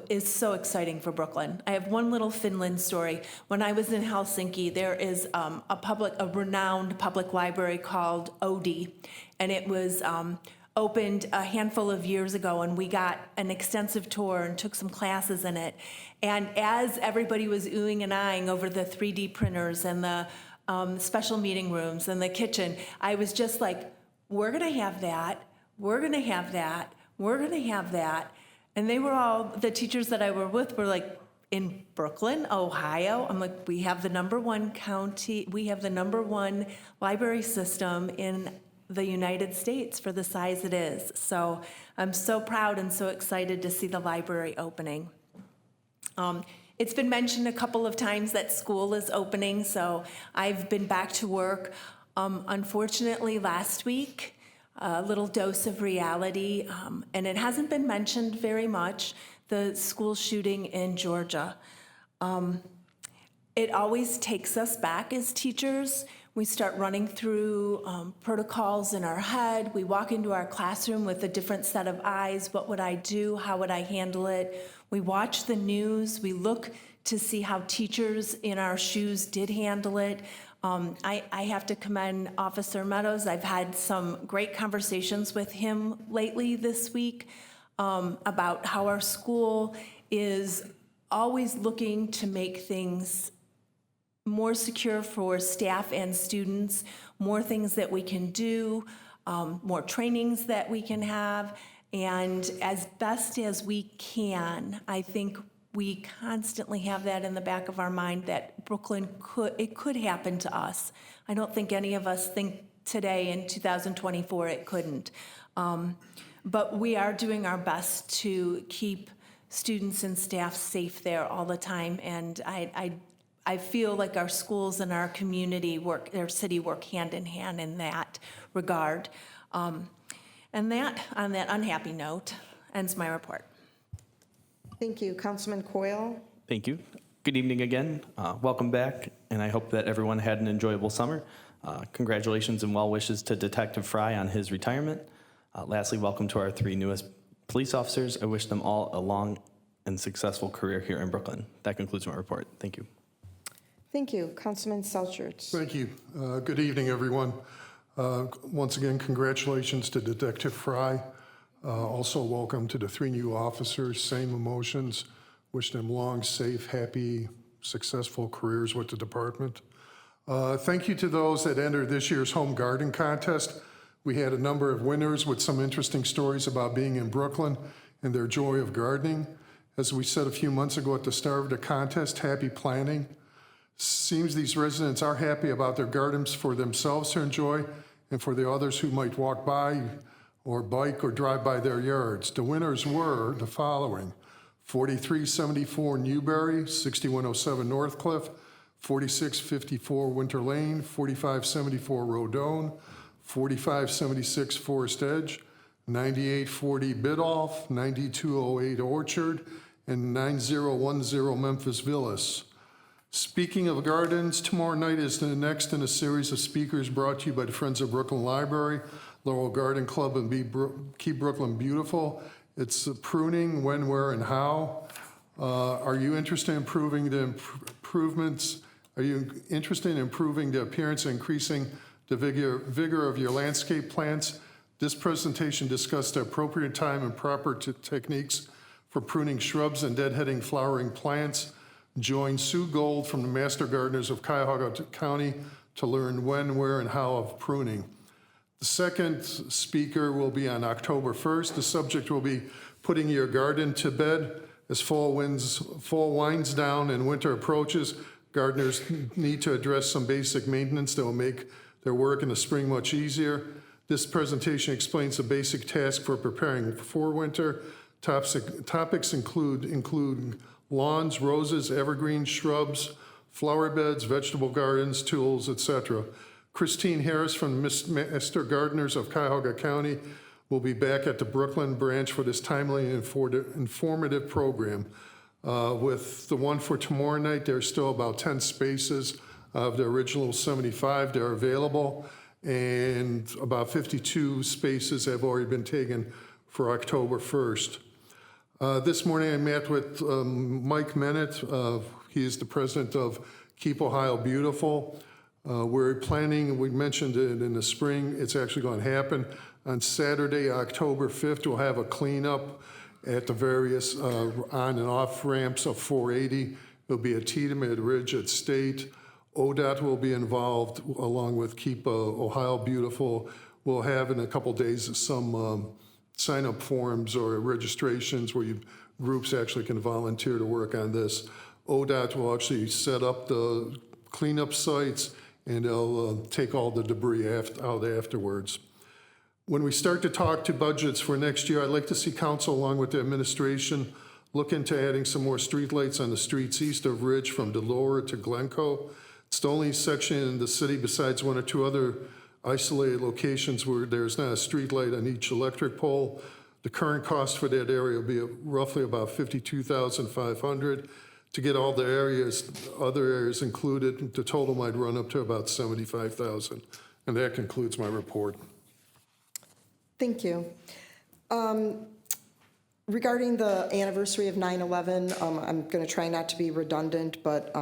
is so exciting for Brooklyn. I have one little Finland story. When I was in Helsinki, there is a renowned public library called Odi, and it was opened a handful of years ago, and we got an extensive tour and took some classes in it. And as everybody was oohing and eyeing over the 3D printers and the special meeting rooms and the kitchen, I was just like, we're gonna have that, we're gonna have that, we're gonna have that. And they were all, the teachers that I were with were like, in Brooklyn, Ohio? I'm like, we have the #1 county, we have the #1 library system in the United States for the size it is. So I'm so proud and so excited to see the library opening. It's been mentioned a couple of times that school is opening, so I've been back to work. Unfortunately, last week, a little dose of reality, and it hasn't been mentioned very much, the school shooting in Georgia. It always takes us back as teachers. We start running through protocols in our head. We walk into our classroom with a different set of eyes. What would I do? How would I handle it? We watch the news. We look to see how teachers in our shoes did handle it. I have to commend Officer Meadows. I've had some great conversations with him lately this week about how our school is always looking to make things more secure for staff and students, more things that we can do, more trainings that we can have, and as best as we can, I think we constantly have that in the back of our mind that Brooklyn could happen to us. I don't think any of us think today in 2024 it couldn't. But we are doing our best to keep students and staff safe there all the time, and I feel like our schools and our community our city work hand in hand in that regard. And that, on that unhappy note, ends my report. Thank you. Councilman Coyle? Thank you. Good evening again. Welcome back, and I hope that everyone had an enjoyable summer. Congratulations and well wishes to Detective Fry on his retirement. Lastly, welcome to our 3 newest police officers. I wish them all a long and successful career here in Brooklyn. That concludes my report. Thank you. Thank you. Councilman Selchert? Thank you. Good evening, everyone. Once again, congratulations to Detective Fry. Also, welcome to the 3 new officers. Same emotions. Wish them long, safe, happy, successful careers with the department. Thank you to those that entered this year's home garden contest. We had a number of winners with some interesting stories about being in Brooklyn and their joy of gardening. As we said a few months ago at the start of the contest, happy planting. Seems these residents are happy about their gardens for themselves to enjoy and for the others who might walk by or bike or drive by their yards. The winners were the following: 4374 Newberry, 6107 Northcliffe, 4654 Winter Lane, 4574 Rodone, 4576 Forest Edge, 9840 Biddulph, 9208 Orchard, and 9010 Memphis Villas. Speaking of gardens, tomorrow night is the next in a series of speakers brought to you by the Friends of Brooklyn Library, Laurel Garden Club, and Keep Brooklyn Beautiful. It's pruning, when, where, and how. Are you interested in improving the improvements? Are you interested in improving the appearance and increasing the vigor of your landscape plants? This presentation discussed the appropriate time and proper techniques for pruning shrubs and deadheading flowering plants. Join Sue Gold from the Master Gardeners of Cuyahoga County to learn when, where, and how of pruning. The second speaker will be on October 1st. The subject will be putting your garden to bed. As fall winds down and winter approaches, gardeners need to address some basic maintenance that will make their work in the spring much easier. This presentation explains the basic task for preparing for winter. Topics include lawns, roses, evergreens, shrubs, flower beds, vegetable gardens, tools, etc. Christine Harris from the Master Gardeners of Cuyahoga County will be back at the Brooklyn branch for this timely and informative program. With the one for tomorrow night, there's still about 10 spaces of the original 75 that are available, and about 52 spaces have already been taken for October 1st. This morning I met with Mike Mennett. He is the president of Keep Ohio Beautiful. We're planning, we mentioned it in the spring, it's actually going to happen. On Saturday, October 5th, we'll have a cleanup at the various on and off ramps of 480. There'll be a Tiedemann at Ridge at State. ODOT will be involved along with Keep Ohio Beautiful. We'll have in a couple days some sign-up forms or registrations where groups actually can volunteer to work on this. ODOT will actually set up the cleanup sites, and they'll take all the debris out afterwards. When we start to talk to budgets for next year, I'd like to see council, along with the administration, look into adding some more streetlights on the streets east of Ridge from Delora to Glencoe. It's the only section in the city besides one or two other isolated locations where there's not a street light on each electric pole. The current cost for that area will be roughly about $52,500. To get all the other areas included, the total might run up to about $75,000. And that concludes my report. Thank you. Regarding the anniversary of 9/11, I'm going to try not to be redundant, but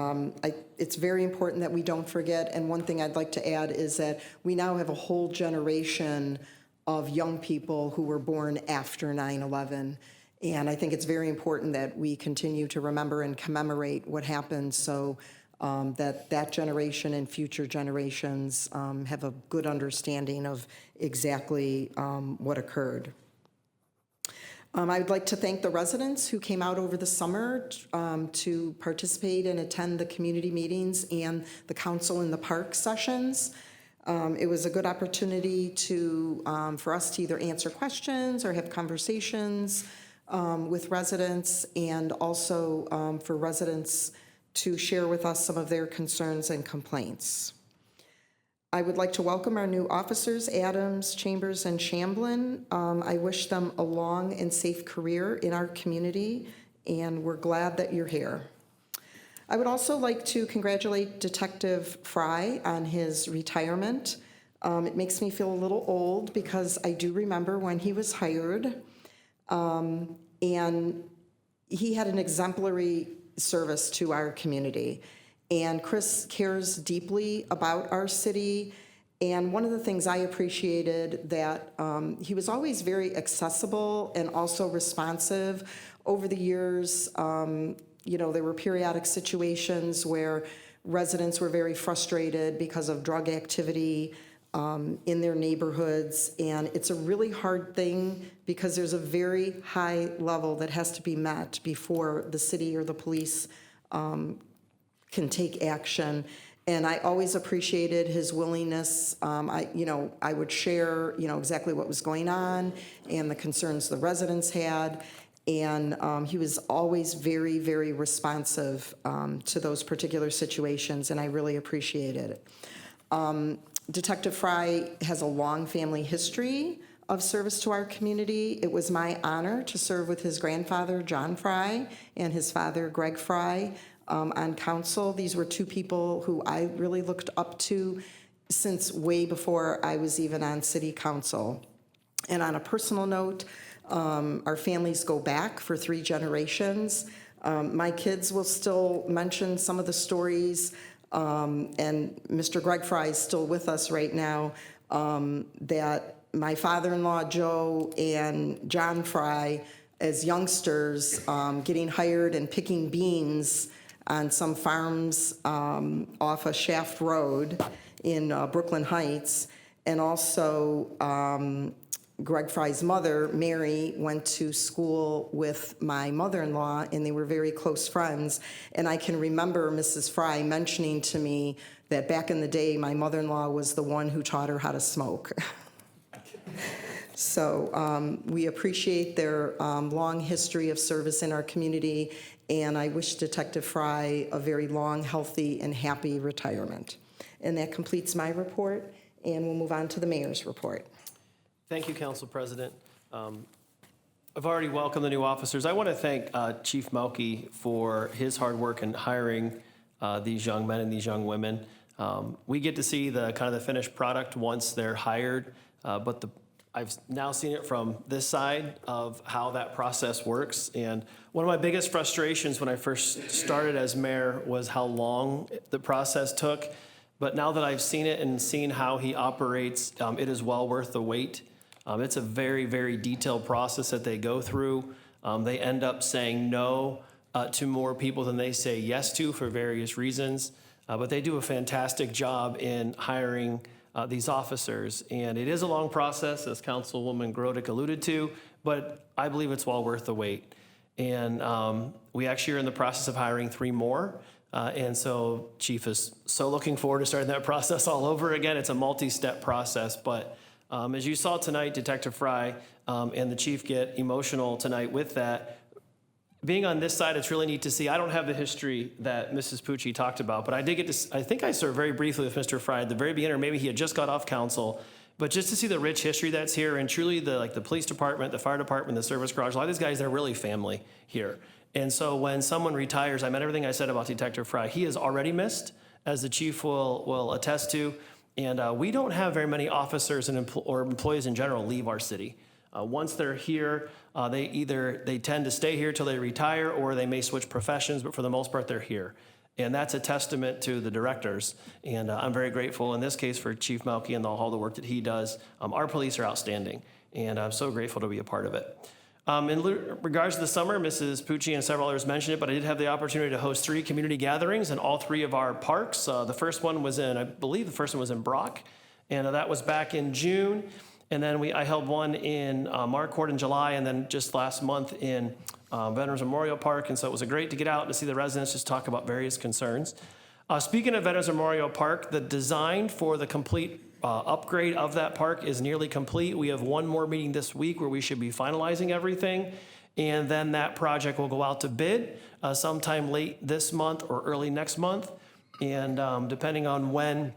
it's very important that we don't forget. And one thing I'd like to add is that we now have a whole generation of young people who were born after 9/11. And I think it's very important that we continue to remember and commemorate what happened so that generation and future generations have a good understanding of exactly what occurred. I would like to thank the residents who came out over the summer to participate and attend the community meetings and the council in the park sessions. It was a good opportunity for us to either answer questions or have conversations with residents, and also for residents to share with us some of their concerns and complaints. I would like to welcome our new officers, Adams, Chambers, and Shamblin. I wish them a long and safe career in our community, and we're glad that you're here. I would also like to congratulate Detective Fry on his retirement. It makes me feel a little old because I do remember when he was hired, and he had an exemplary service to our community. And Chris cares deeply about our city. And one of the things I appreciated that he was always very accessible and also responsive. Over the years, there were periodic situations where residents were very frustrated because of drug activity in their neighborhoods. And it's a really hard thing because there's a very high level that has to be met before the city or the police can take action. And I always appreciated his willingness. I would share, exactly what was going on and the concerns the residents had. And he was always very, very responsive to those particular situations, and I really appreciated it. Detective Fry has a long family history of service to our community. It was my honor to serve with his grandfather, John Fry, and his father, Greg Fry, on council. These were two people who I really looked up to since way before I was even on city council. And on a personal note, our families go back for 3 generations. My kids will still mention some of the stories, and Mr. Greg Fry is still with us right now, that my father-in-law, Joe, and John Fry, as youngsters, getting hired and picking beans on some farms off a Shaft Road in Brooklyn Heights. And also, Greg Fry's mother, Mary, went to school with my mother-in-law, and they were very close friends. And I can remember Mrs. Fry mentioning to me that back in the day, my mother-in-law was the one who taught her how to smoke. So we appreciate their long history of service in our community, and I wish Detective Fry a very long, healthy, and happy retirement. And that completes my report, and we'll move on to the mayor's report. Thank you, Council President. I've already welcomed the new officers. I want to thank Chief Melky for his hard work in hiring these young men and these young women. We get to see the kind of the finished product once they're hired, but I've now seen it from this side of how that process works. And one of my biggest frustrations when I first started as mayor was how long the process took. But now that I've seen it and seen how he operates, it is well worth the wait. It's a very, very detailed process that they go through. They end up saying no to more people than they say yes to for various reasons. But they do a fantastic job in hiring these officers. And it is a long process, as Councilwoman Grodick alluded to, but I believe it's well worth the wait. And we actually are in the process of hiring 3 more. And so Chief is so looking forward to starting that process all over again. It's a multi-step process, but as you saw tonight, Detective Fry and the Chief get emotional tonight with that. Being on this side, it's really neat to see. I don't have the history that Mrs. Pucci talked about, but I did get to, I think I served very briefly with Mr. Fry at the very beginning, or maybe he had just got off council. But just to see the rich history that's here, and truly the police department, the fire department, the service garage, a lot of these guys, they're really family here. And so when someone retires, I meant everything I said about Detective Fry. He is already missed, as the chief will attest to. And we don't have very many officers and or employees in general leave our city. Once they're here, they tend to stay here till they retire, or they may switch professions, but for the most part, they're here. And that's a testament to the directors. And I'm very grateful in this case for Chief Melky and all the work that he does. Our police are outstanding, and I'm so grateful to be a part of it. In regards to the summer, Mrs. Pucci and several others mentioned it, but I did have the opportunity to host 3 community gatherings in all 3 of our parks. The first one was I believe the first one was in Brock, and that was back in June. And then I held one in Marquardt in July, and then just last month in Veterans Memorial Park. And so it was great to get out and to see the residents just talk about various concerns. Speaking of Veterans Memorial Park, the design for the complete upgrade of that park is nearly complete. We have one more meeting this week where we should be finalizing everything. And then that project will go out to bid sometime late this month or early next month. And depending on when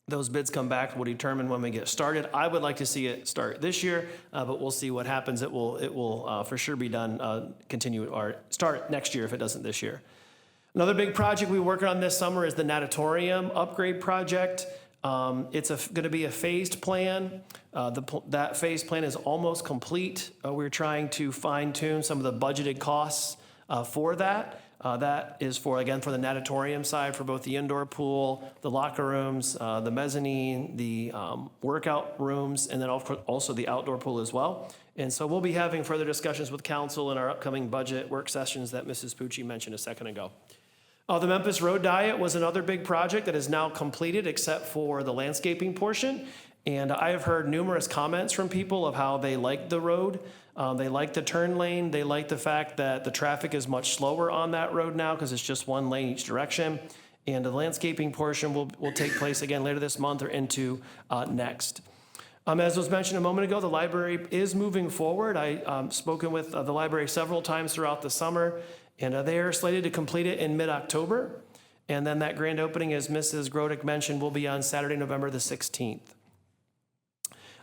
those bids come back, will determine when we get started. I would like to see it start this year, but we'll see what happens. It will for sure be done, continue or start next year if it doesn't this year. Another big project we're working on this summer is the natatorium upgrade project. It's going to be a phased plan. That phased plan is almost complete. We're trying to fine tune some of the budgeted costs for that. That is for the natatorium side, for both the indoor pool, the locker rooms, the mezzanine, the workout rooms, and then also the outdoor pool as well. And so we'll be having further discussions with council in our upcoming budget work sessions that Mrs. Pucci mentioned a second ago. The Memphis Road Diet was another big project that is now completed except for the landscaping portion. And I have heard numerous comments from people of how they like the road. They like the turn lane. They like the fact that the traffic is much slower on that road now because it's just one lane each direction. And the landscaping portion will take place again later this month or into next. As was mentioned a moment ago, the library is moving forward. I've spoken with the library several times throughout the summer, and they are slated to complete it in mid-October. And then that grand opening, as Mrs. Grodick mentioned, will be on Saturday, November the 16th.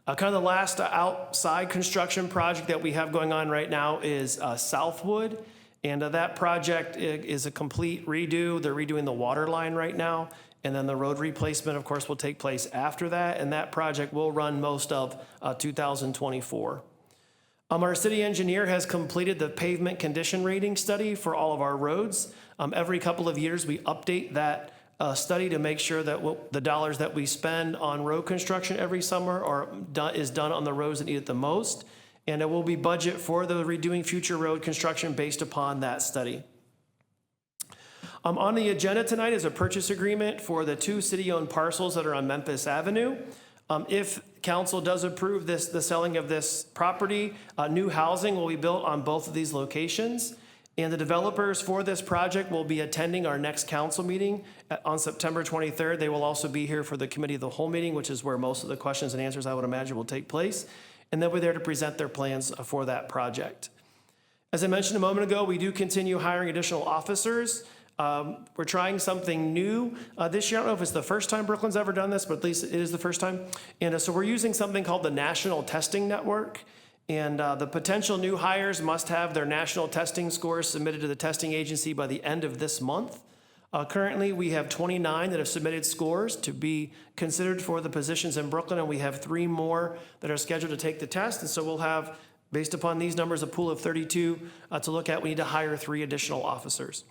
Kind of the last outside construction project that we have going on right now is Southwood. And that project is a complete redo. They're redoing the water line right now. And then the road replacement, of course, will take place after that. And that project will run most of 2024. Our city engineer has completed the pavement condition rating study for all of our roads. Every couple of years, we update that study to make sure that the dollars that we spend on road construction every summer is done on the roads that need it the most. And it will be budget for the redoing future road construction based upon that study. On the agenda tonight is a purchase agreement for the 2 city-owned parcels that are on Memphis Avenue. If council does approve the selling of this property, new housing will be built on both of these locations. And the developers for this project will be attending our next council meeting on September 23rd. They will also be here for the committee of the whole meeting, which is where most of the questions and answers I would imagine will take place. And they'll be there to present their plans for that project. As I mentioned a moment ago, we do continue hiring additional officers. We're trying something new this year. I don't know if it's the first time Brooklyn's ever done this, but at least it is the first time. And so we're using something called the National Testing Network. And the potential new hires must have their national testing scores submitted to the testing agency by the end of this month. Currently, we have 29 that have submitted scores to be considered for the positions in Brooklyn, and we have 3 more that are scheduled to take the test. And so we'll have, based upon these numbers, a pool of 32 to look at. We need to hire 3 additional officers.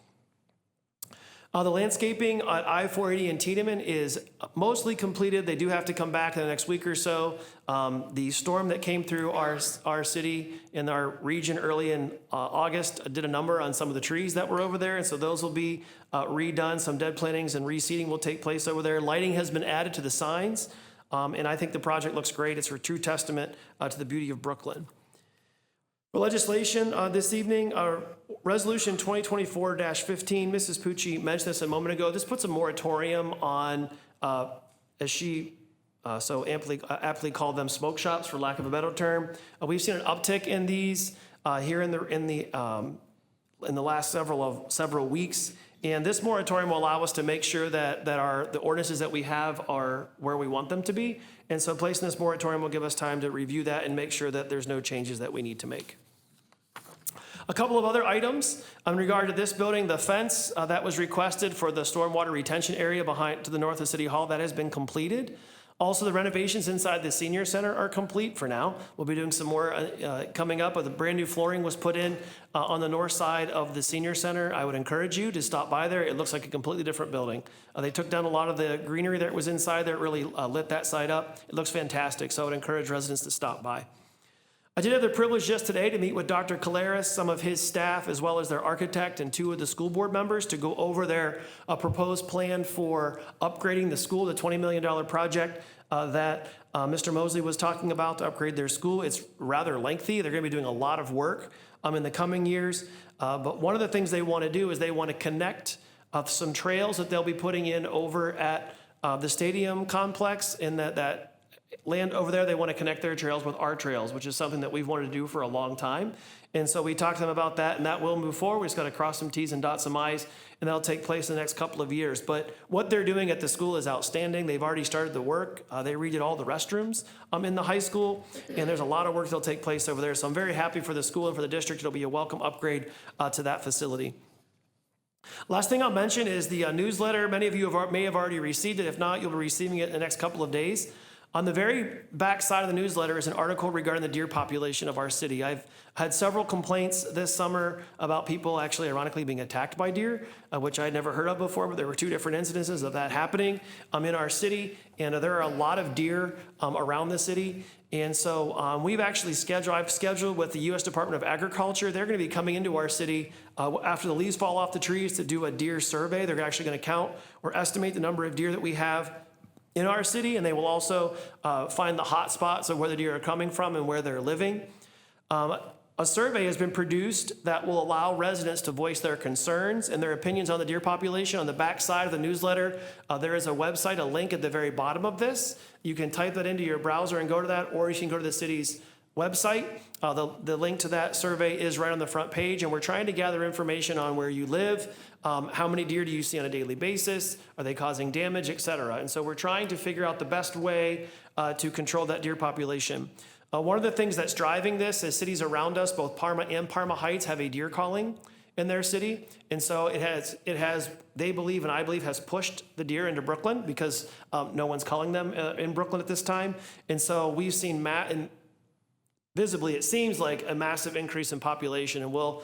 The landscaping at I-480 in Tiedemann is mostly completed. They do have to come back in the next week or so. The storm that came through our city in our region early in August did a number on some of the trees that were over there, and so those will be redone. Some dead plantings and reseeding will take place over there. Lighting has been added to the signs, and I think the project looks great. It's a true testament to the beauty of Brooklyn. For legislation this evening, Resolution 2024-15, Mrs. Pucci mentioned this a moment ago. This puts a moratorium on, as she so aptly called them, smoke shops, for lack of a better term. We've seen an uptick in these here in the last several weeks. And this moratorium will allow us to make sure that the ordinances that we have are where we want them to be. And so placing this moratorium will give us time to review that and make sure that there's no changes that we need to make. A couple of other items in regard to this building, the fence that was requested for the stormwater retention area behind to the north of City Hall, that has been completed. Also, the renovations inside the senior center are complete for now. We'll be doing some more coming up. The brand new flooring was put in on the north side of the senior center. I would encourage you to stop by there. It looks like a completely different building. They took down a lot of the greenery that was inside there. It really lit that side up. It looks fantastic, so I would encourage residents to stop by. I did have the privilege just today to meet with Dr. Caleras, some of his staff, as well as their architect and 2 of the school board members to go over their proposed plan for upgrading the school, the $20 million project that Mr. Mosley was talking about to upgrade their school. It's rather lengthy. They're going to be doing a lot of work in the coming years. But one of the things they want to do is they want to connect some trails that they'll be putting in over at the stadium complex in that land over there. They want to connect their trails with our trails, which is something that we've wanted to do for a long time. And so we talked to them about that, and that will move forward. We just got to cross some T's and dot some I's, and that'll take place in the next couple of years. But what they're doing at the school is outstanding. They've already started the work. They redid all the restrooms in the high school, and there's a lot of work that'll take place over there. So I'm very happy for the school and for the district. It'll be a welcome upgrade to that facility. Last thing I'll mention is the newsletter. Many of you may have already received it. If not, you'll be receiving it in the next couple of days. On the very back side of the newsletter is an article regarding the deer population of our city. I've had several complaints this summer about people actually ironically being attacked by deer, which I had never heard of before, but there were 2 different incidences of that happening in our city. And there are a lot of deer around the city. And so I've scheduled with the U.S. Department of Agriculture. They're going to be coming into our city after the leaves fall off the trees to do a deer survey. They're actually going to count or estimate the number of deer that we have in our city, and they will also find the hot spots of where the deer are coming from and where they're living. A survey has been produced that will allow residents to voice their concerns and their opinions on the deer population. On the back side of the newsletter, there is a website, a link at the very bottom of this. You can type that into your browser and go to that, or you can go to the city's website. The link to that survey is right on the front page, and we're trying to gather information on where you live, how many deer do you see on a daily basis, are they causing damage, et cetera. And so we're trying to figure out the best way to control that deer population. One of the things that's driving this is cities around us, both Parma and Parma Heights, have a deer calling in their city. And so it has, they believe, and I believe, has pushed the deer into Brooklyn because no one's calling them in Brooklyn at this time. And so we've seen visibly, it seems like a massive increase in population, and we'll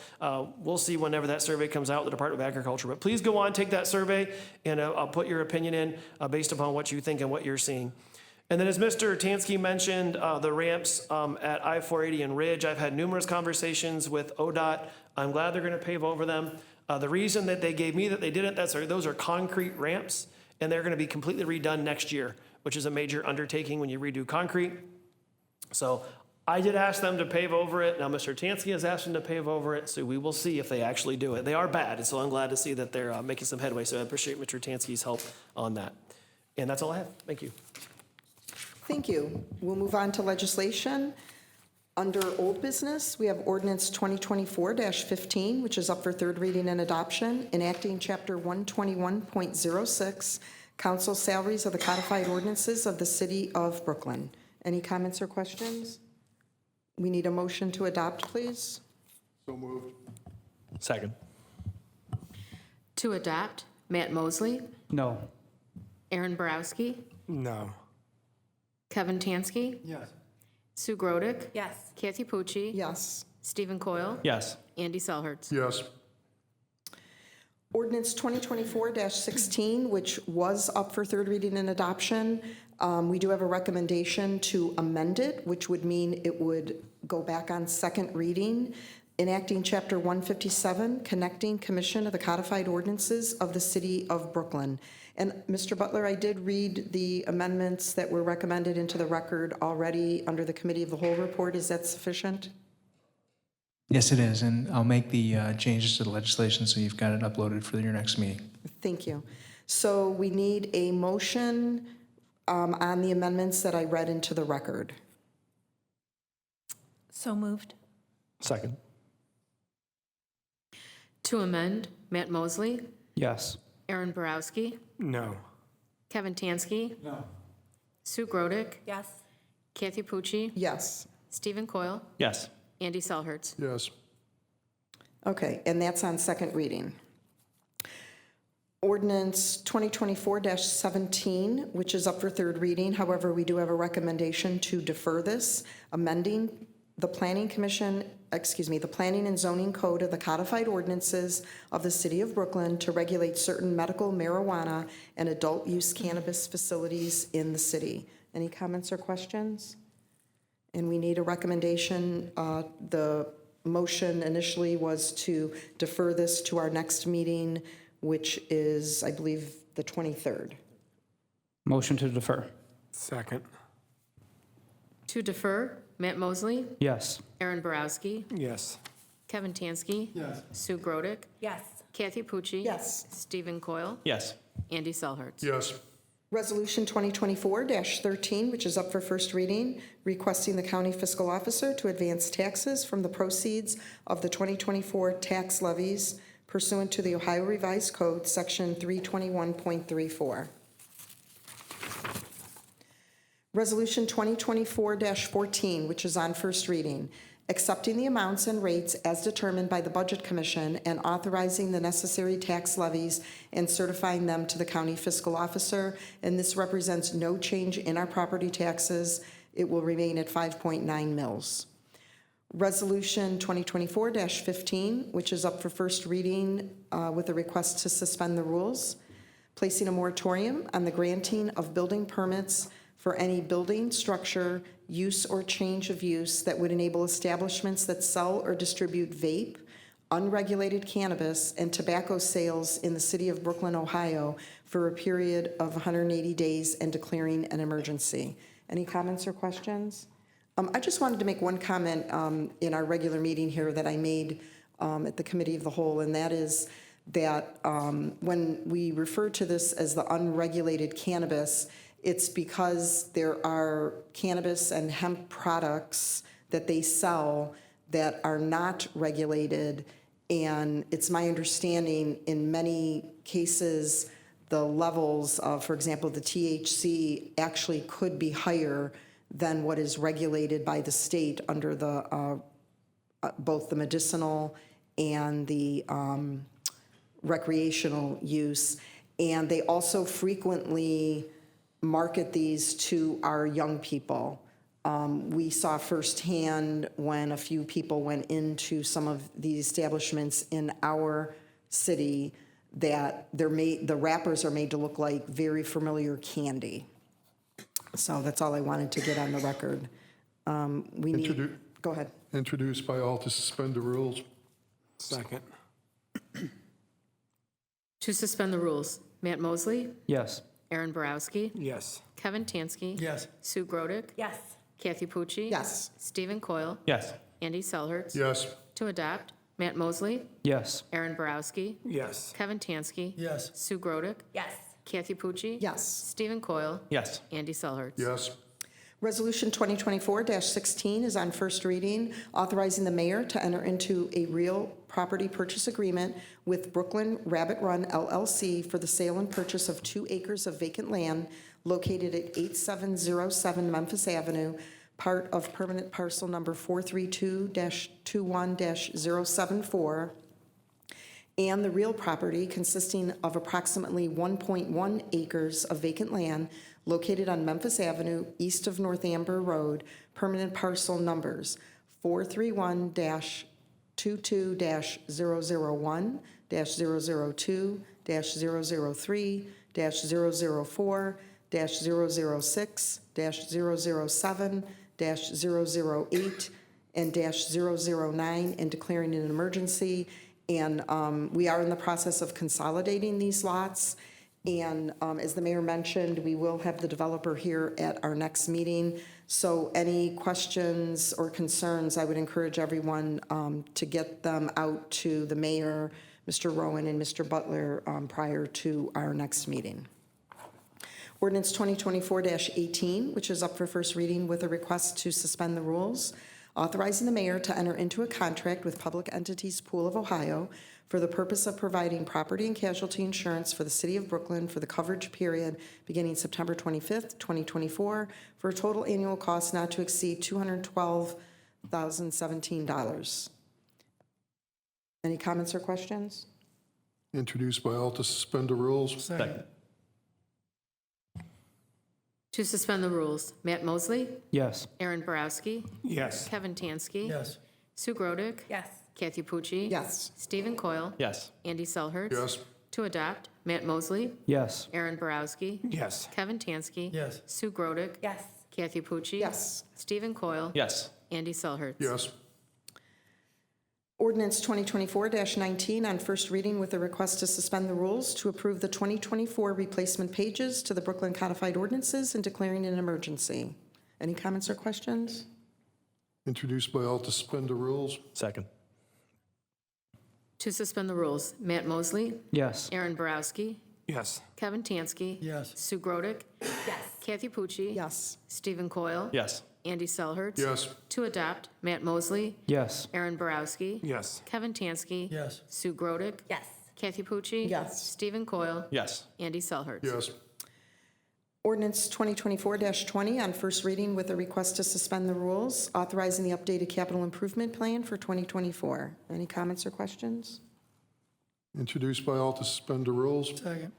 see whenever that survey comes out with the Department of Agriculture. But please go on, take that survey, and I'll put your opinion in based upon what you think and what you're seeing. And then as Mr. Tansky mentioned, the ramps at I-480 and Ridge, I've had numerous conversations with ODOT. I'm glad they're gonna pave over them. The reason that they gave me that they didn't, those are concrete ramps, and they're gonna be completely redone next year, which is a major undertaking when you redo concrete. So I did ask them to pave over it. Now Mr. Tansky has asked them to pave over it, so we will see if they actually do it. They are bad, and so I'm glad to see that they're making some headway, so I appreciate Mr. Tansky's help on that. And that's all I have. Thank you. Thank you. We'll move on to legislation. Under old business, we have ordinance 2024-15, which is up for third reading and adoption, enacting chapter 121.06, council salaries of the codified ordinances of the city of Brooklyn. Any comments or questions? We need a motion to adopt, please. So moved. Second. To adopt, Matt Mosley, No. Aaron Borowski, No. Kevin Tansky, Yes. Sue Grodick, Yes. Kathy Pucci, Yes. Stephen Coyle, Yes. Andy Selhertz. Yes. Ordinance 2024-16, which was up for third reading and adoption, we do have a recommendation to amend it, which would mean it would go back on second reading, enacting Chapter 157, Connecting Commission of the Codified Ordinances of the City of Brooklyn. And Mr. Butler, I did read the amendments that were recommended into the record already under the Committee of the Whole report. Is that sufficient? Yes, it is, and I'll make the changes to the legislation so you've got it uploaded for your next meeting. Thank you. So we need a motion on the amendments that I read into the record. So moved. Second. To amend, Matt Mosley, Yes. Aaron Borowski, No. Kevin Tansky, No. Sue Grodick, Yes. Kathy Pucci, Yes. Stephen Coyle, Yes. Andy Selhertz. Yes. Okay, and that's on second reading. Ordinance 2024-17, which is up for third reading. However, we do have a recommendation to defer this, amending the Planning and Zoning Code of the Codified Ordinances of the City of Brooklyn to regulate certain medical marijuana and adult use cannabis facilities in the city. Any comments or questions? And we need a recommendation. The motion initially was to defer this to our next meeting, which is, I believe, the 23rd. Motion to defer. Second. To defer, Matt Mosley, Yes. Aaron Borowski, Yes. Kevin Tansky, Yes. Sue Grodick, Yes. Kathy Pucci, Yes. Stephen Coyle, Yes. Andy Selhertz. Yes. Resolution 2024-13, which is up for first reading, requesting the county fiscal officer to advance taxes from the proceeds of the 2024 tax levies pursuant to the Ohio Revised Code, Section 321.34. Resolution 2024-14, which is on first reading, accepting the amounts and rates as determined by the Budget Commission and authorizing the necessary tax levies and certifying them to the county fiscal officer. And this represents no change in our property taxes. It will remain at 5.9 mils. Resolution 2024-15, which is up for first reading with a request to suspend the rules, placing a moratorium on the granting of building permits for any building, structure, use, or change of use that would enable establishments that sell or distribute vape, unregulated cannabis, and tobacco sales in the city of Brooklyn, Ohio, for a period of 180 days and declaring an emergency. Any comments or questions? I just wanted to make one comment in our regular meeting here that I made at the Committee of the Whole, and that is that when we refer to this as the unregulated cannabis, it's because there are cannabis and hemp products that they sell that are not regulated, and it's my understanding in many cases the levels of, for example, the THC actually could be higher than what is regulated by the state under the both the medicinal and the recreational use. And they also frequently market these to our young people. We saw firsthand when a few people went into some of these establishments in our city that the wrappers are made to look like very familiar candy. So that's all I wanted to get on the record. Go ahead. Introduced by all to suspend the rules. Second. To suspend the rules, Matt Mosley, Yes. Aaron Borowski, Yes. Kevin Tansky. Yes. Sue Grodick, Yes. Kathy Pucci. Yes. Stephen Coyle. Yes. Andy Selhertz. Yes. To adopt, Matt Mosley, Yes. Aaron Borowski, Yes. Kevin Tansky. Yes. Sue Grodick, Yes. Kathy Pucci. Yes. Stephen Coyle. Yes. Andy Selhertz. Yes. Resolution 2024-16 is on first reading, authorizing the mayor to enter into a real property purchase agreement with Brooklyn Rabbit Run LLC for the sale and purchase of 2 acres of vacant land located at 8707 Memphis Avenue, part of permanent parcel number 432-21-074, and the real property consisting of approximately 1.1 acres of vacant land located on Memphis Avenue, east of North Amber Road, permanent parcel numbers 431-22-001, -002, -003, -004, -006, -007, -008, and -009, and declaring an emergency. And we are in the process of consolidating these lots. And as the mayor mentioned, we will have the developer here at our next meeting. So any questions or concerns, I would encourage everyone to get them out to the mayor, Mr. Rowan, and Mr. Butler prior to our next meeting. Ordinance 2024-18, which is up for first reading with a request to suspend the rules, authorizing the mayor to enter into a contract with Public Entities Pool of Ohio for the purpose of providing property and casualty insurance for the city of Brooklyn for the coverage period beginning September 25th, 2024, for a total annual cost not to exceed $212,017. Any comments or questions? Introduced by all to suspend the rules. Second. To suspend the rules, Matt Mosley, Yes. Aaron Borowski, Yes. Kevin Tansky. Yes. Sue Grodick, Yes. Kathy Pucci. Yes. Stephen Coyle. Yes. Andy Selhertz. Yes. To adopt, Matt Mosley, Yes. Aaron Borowski, Yes. Kevin Tansky. Yes. Sue Grodick, Yes. Kathy Pucci. Yes. Stephen Coyle. Yes. Andy Selhertz. Yes. Ordinance 2024-19 on first reading with a request to suspend the rules to approve the 2024 replacement pages to the Brooklyn Codified Ordinances and declaring an emergency. Any comments or questions? Introduced by all to suspend the rules. Second. To suspend the rules, Matt Mosley, Yes. Aaron Borowski, Yes. Kevin Tansky. Yes. Sue Grodick, Yes. Kathy Pucci. Yes. Stephen Coyle. Yes. Andy Selhertz. Yes. To adopt, Matt Mosley, Yes. Aaron Borowski, Yes. Kevin Tansky. Yes. Sue Grodick, Yes. Kathy Pucci. Yes. Stephen Coyle. Yes. Andy Selhertz. Yes. Ordinance 2024-20 on first reading with a request to suspend the rules, authorizing the updated capital improvement plan for 2024. Any comments or questions? Introduced by all to suspend the rules. Second.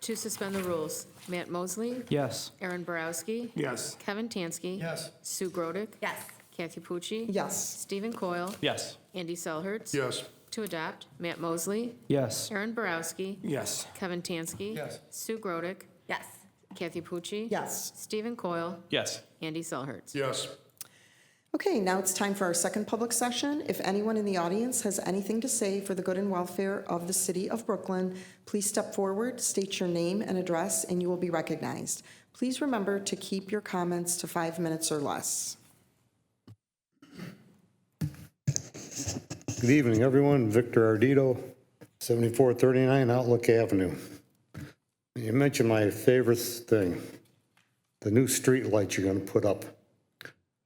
To suspend the rules, Matt Mosley, Yes. Aaron Borowski, Yes. Kevin Tansky. Yes. Sue Grodick, Yes. Kathy Pucci. Yes. Stephen Coyle. Yes. Andy Selhertz. Yes. To adopt, Matt Mosley, Yes. Aaron Borowski, Yes. Kevin Tansky. Yes. Sue Grodick, Yes. Kathy Pucci. Yes. Stephen Coyle. Yes. Andy Selhertz. Yes. Okay, now it's time for our second public session. If anyone in the audience has anything to say for the good and welfare of the city of Brooklyn, please step forward, state your name and address, and you will be recognized. Please remember to keep your comments to 5 minutes or less. Good evening, everyone. Victor Ardito, 7439 Outlook Avenue. You mentioned my favorite thing, the new street lights you're going to put up.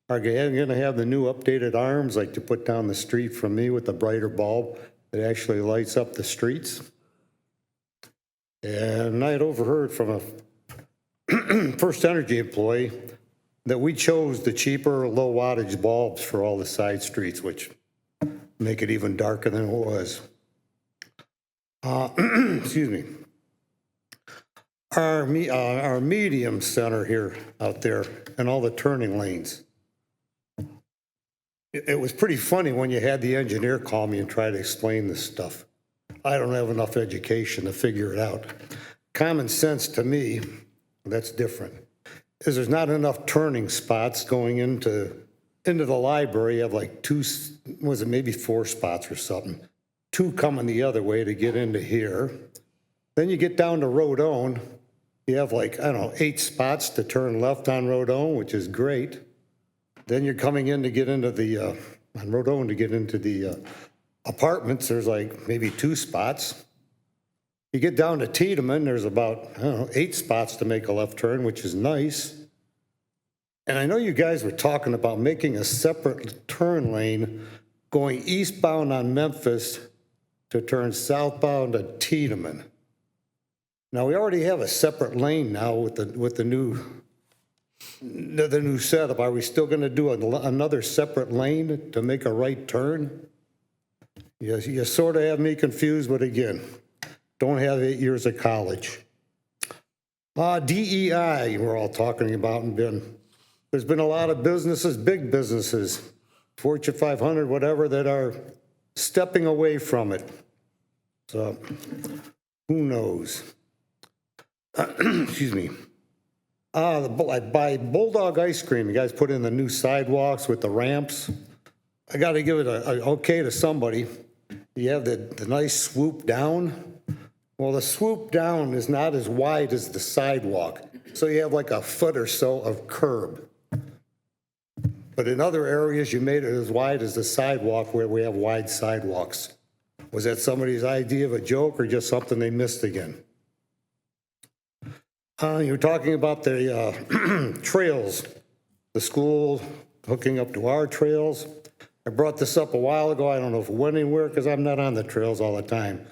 Are you going to have the new updated arms like you put down the street from me with the brighter bulb that actually lights up the streets? And I had overheard from a First Energy employee that we chose the cheaper low wattage bulbs for all the side streets, which make it even darker than it was. Excuse me. Our medium center here out there and all the turning lanes. It was pretty funny when you had the engineer call me and try to explain this stuff. I don't have enough education to figure it out. Common sense to me, that's different, is there's not enough turning spots going into the library. You have like two, was it maybe 4 spots or something? 2 coming the other way to get into here. Then you get down to Rodone. You have like, I don't know, 8 spots to turn left on Rodone, which is great. Then you're coming in to get into the, on Rodone to get into the apartments, there's like maybe 2 spots. You get down to Tiedemann, there's about, I don't know, 8 spots to make a left turn, which is nice. And I know you guys were talking about making a separate turn lane going eastbound on Memphis to turn southbound to Tiedemann. Now, we already have a separate lane now with the new setup. Are we still going to do another separate lane to make a right turn? You sort of have me confused, but again, don't have 8 years of college. DEI, we're all talking about, and there's been a lot of businesses, big businesses, Fortune 500, whatever, that are stepping away from it. So, who knows? Excuse me. I buy Bulldog ice cream. You guys put in the new sidewalks with the ramps. I got to give it a okay to somebody. You have the nice swoop down. Well, the swoop down is not as wide as the sidewalk. So you have like a foot or so of curb. But in other areas, you made it as wide as the sidewalk where we have wide sidewalks. Was that somebody's idea of a joke or just something they missed again? You were talking about the trails, the school hooking up to our trails. I brought this up a while ago. I don't know if it went anywhere because I'm not on the trails all the time.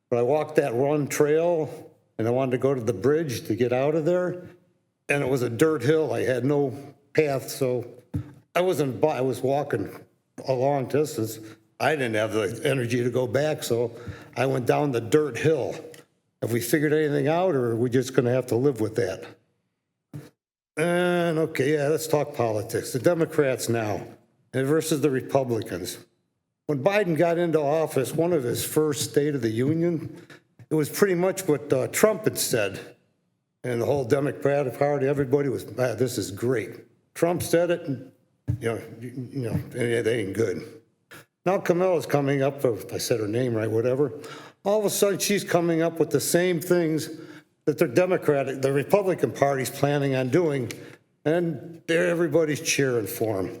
But I walked that one trail and I wanted to go to the bridge to get out of there. And it was a dirt hill. I had no path, so I was walking a long distance. I didn't have the energy to go back, so I went down the dirt hill. Have we figured anything out, or are we just going to have to live with that? And okay, yeah, let's talk politics. The Democrats now versus the Republicans. When Biden got into office, one of his first State of the Union, it was pretty much what Trump had said. And the whole Democratic Party, everybody was, this is great. Trump said it, and, it ain't good. Now Kamala's coming up, if I said her name right, whatever. All of a sudden, she's coming up with the same things that the Republican Party's planning on doing, and everybody's cheering for him.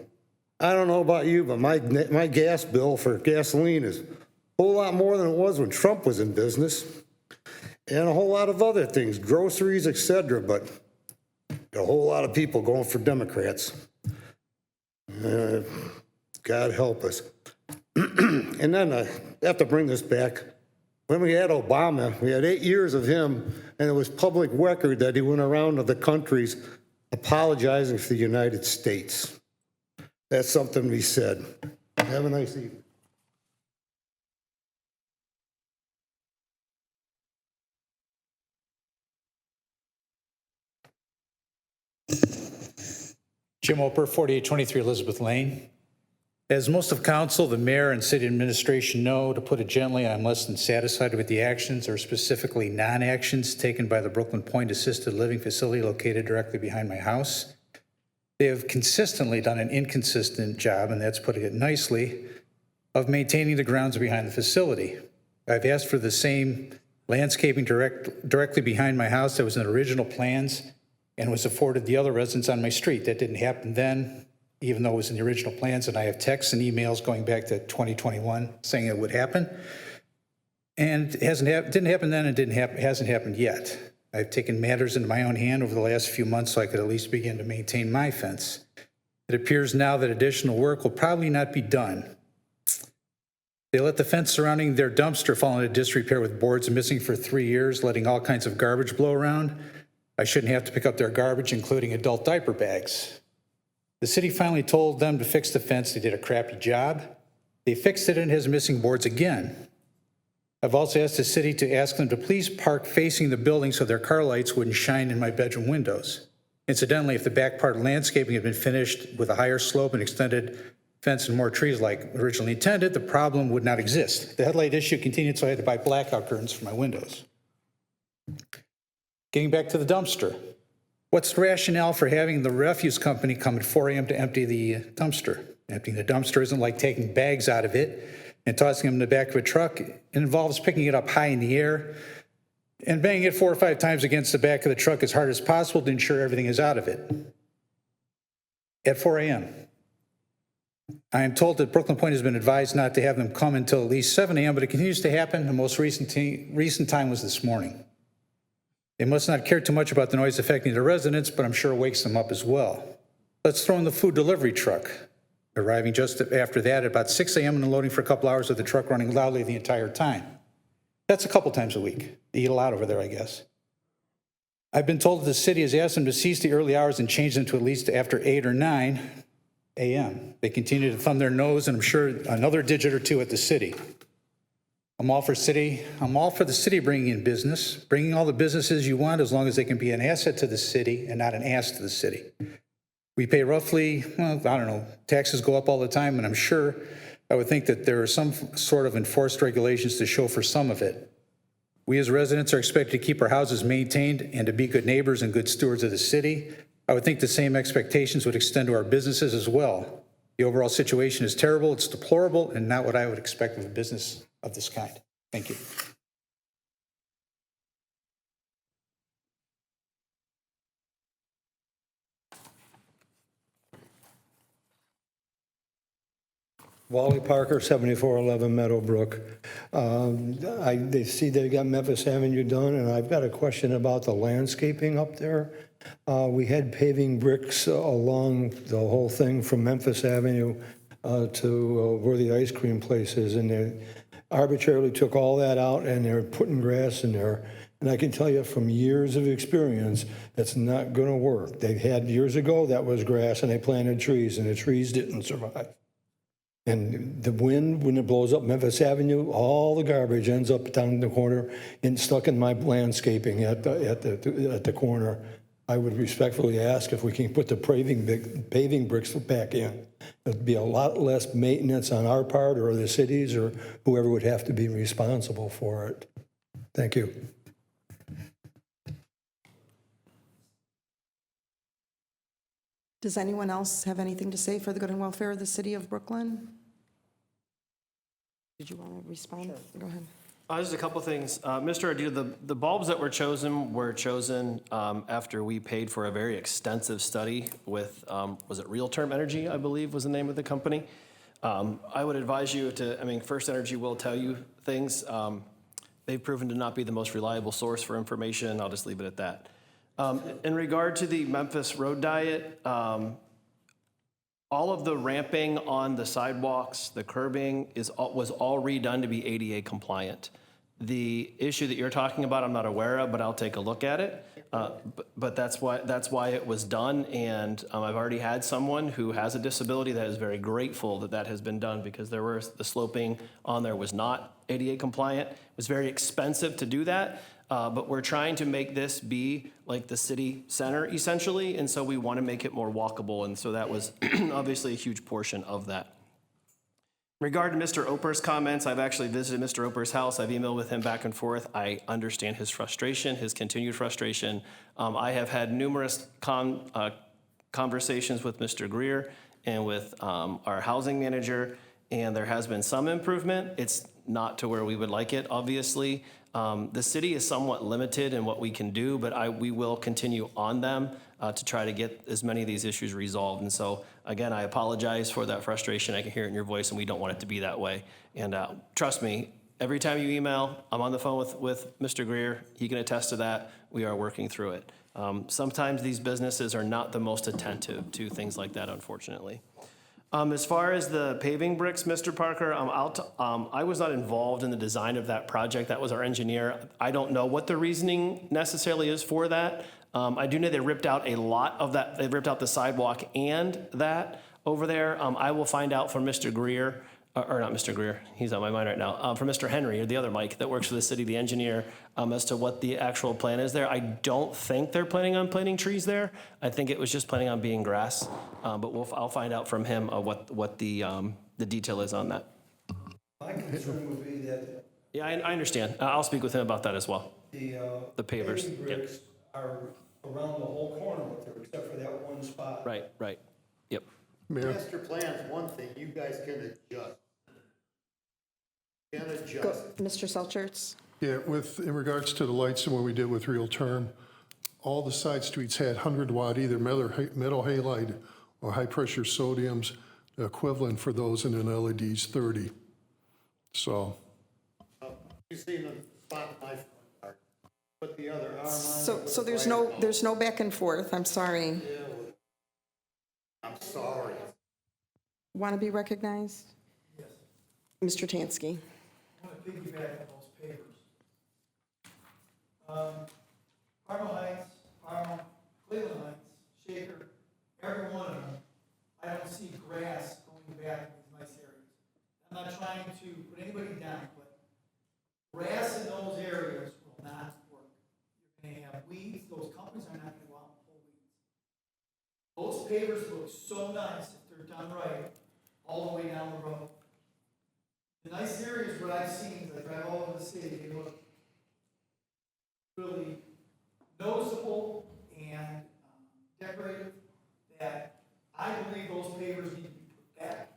I don't know about you, but my gas bill for gasoline is a whole lot more than it was when Trump was in business, and a whole lot of other things, groceries, etc. But a whole lot of people going for Democrats. God help us. And then I have to bring this back. When we had Obama, we had 8 years of him, and it was public record that he went around to the countries apologizing for the United States. That's something we said. Have a nice evening. Jim Oper, 4823 Elizabeth Lane. As most of council, the mayor, and city administration know, to put it gently, I'm less than satisfied with the actions, or specifically non-actions, taken by the Brooklyn Point Assisted Living Facility located directly behind my house. They have consistently done an inconsistent job, and that's putting it nicely, of maintaining the grounds behind the facility. I've asked for the same landscaping directly behind my house that was in the original plans and was afforded the other residents on my street. That didn't happen then, even though it was in the original plans, and I have texts and emails going back to 2021 saying it would happen. And it didn't happen then and hasn't happened yet. I've taken matters into my own hand over the last few months so I could at least begin to maintain my fence. It appears now that additional work will probably not be done. They let the fence surrounding their dumpster fall into disrepair with boards missing for 3 years, letting all kinds of garbage blow around. I shouldn't have to pick up their garbage, including adult diaper bags. The city finally told them to fix the fence. They did a crappy job. They fixed it and it has missing boards again. I've also asked the city to ask them to please park facing the building so their car lights wouldn't shine in my bedroom windows. Incidentally, if the back part of landscaping had been finished with a higher slope and extended fence and more trees like originally intended, the problem would not exist. The headlight issue continued, so I had to buy blackout curtains for my windows. Getting back to the dumpster. What's the rationale for having the refuse company come at 4 a.m. to empty the dumpster? Emptying the dumpster isn't like taking bags out of it and tossing them in the back of a truck. It involves picking it up high in the air and banging it 4 or 5 times against the back of the truck as hard as possible to ensure everything is out of it. At 4 a.m. I am told that Brooklyn Point has been advised not to have them come until at least 7 a.m., but it continues to happen. The most recent time was this morning. They must not care too much about the noise affecting the residents, but I'm sure it wakes them up as well. Let's throw in the food delivery truck, arriving just after that at about 6 a.m. and unloading for a couple hours with the truck running loudly the entire time. That's a couple times a week. They eat a lot over there, I guess. I've been told that the city has asked them to cease the early hours and change them to at least after 8 or 9 a.m. They continue to thumb their nose, and I'm sure another digit or two at the city. I'm all for the city bringing in business, bringing all the businesses you want as long as they can be an asset to the city and not an ass to the city. We pay roughly, well, I don't know, taxes go up all the time, and I'm sure I would think that there are some sort of enforced regulations to show for some of it. We as residents are expected to keep our houses maintained and to be good neighbors and good stewards of the city. I would think the same expectations would extend to our businesses as well. The overall situation is terrible, it's deplorable, and not what I would expect of a business of this kind. Thank you. Wally Parker, 7411 Meadowbrook. They see they got Memphis Avenue done, and I've got a question about the landscaping up there. We had paving bricks along the whole thing from Memphis Avenue to where the ice cream place is, and they arbitrarily took all that out, and they're putting grass in there. And I can tell you from years of experience, that's not going to work. They had years ago, that was grass, and they planted trees, and the trees didn't survive. And the wind, when it blows up Memphis Avenue, all the garbage ends up down the corner and stuck in my landscaping at the corner. I would respectfully ask if we can put the paving bricks back in. It'd be a lot less maintenance on our part or the cities or whoever would have to be responsible for it. Thank you. Does anyone else have anything to say for the good and welfare of the city of Brooklyn? Did you want to respond? Sure. Go ahead. Just a couple things. Mr. Ardita, the bulbs that were chosen after we paid for a very extensive study with, was it Real Term Energy, I believe was the name of the company. I would advise you to, First Energy will tell you things. They've proven to not be the most reliable source for information. I'll just leave it at that. In regard to the Memphis Road Diet, all of the ramping on the sidewalks, the curbing was all redone to be ADA compliant. The issue that you're talking about, I'm not aware of, but I'll take a look at it. But that's why it was done, and I've already had someone who has a disability that is very grateful that that has been done because the sloping on there was not ADA compliant. It was very expensive to do that. But we're trying to make this be like the city center, essentially, and so we want to make it more walkable, and so that was obviously a huge portion of that. In regard to Mr. Oper's comments, I've actually visited Mr. Oper's house. I've emailed with him back and forth. I understand his frustration, his continued frustration. I have had numerous conversations with Mr. Greer and with our housing manager, and there has been some improvement. It's not to where we would like it, obviously. The city is somewhat limited in what we can do, but we will continue on them to try to get as many of these issues resolved. And so, again, I apologize for that frustration. I can hear it in your voice, and we don't want it to be that way. And trust me, every time you email, I'm on the phone with Mr. Greer. He can attest to that. We are working through it. Sometimes these businesses are not the most attentive to things like that, unfortunately. As far as the paving bricks, Mr. Parker, I was not involved in the design of that project. That was our engineer. I don't know what the reasoning necessarily is for that. I do know they ripped out a lot of that. They ripped out the sidewalk and that over there. I will find out from Mr. Greer, or not Mr. Greer, he's on my mind right now, from Mr. Henry, or the other Mike that works for the city, the engineer, as to what the actual plan is there. I don't think they're planning on planting trees there. I think it was just planning on being grass. But I'll find out from him what the detail is on that. My concern would be that Yeah, I understand. I'll speak with him about that as well. the pavers, paving yep. bricks are around the whole corner up there, except for that one spot. Right. Yep. Mayor, Master plan's one thing, you guys can adjust. Can Go, adjust. Mr. Selchertz? yeah, in regards to the lights and what we did with real term, all the side streets had 100-watt either metal halide or high-pressure sodiums. The equivalent for those in an LED's 30. So, You seen the spot in my front yard. Put the other arm on. So there's no back and forth, I'm sorry. I'm sorry. Want to be recognized? Yes. Mr. Tansky? I want to piggyback on those pavers. Parma Heights, Cleveland Heights, Shaker, every one of them, I don't see grass going back in these nice areas. I'm not trying to put anybody down, but grass in those areas will not work. You're going to have weeds, those companies are not going to go out and pull weeds. Those pavers look so nice if they're done right, all the way down the road. The nice areas, what I've seen, as I drive all over the city, they look really noticeable and decorative, that I believe those pavers need to be put back.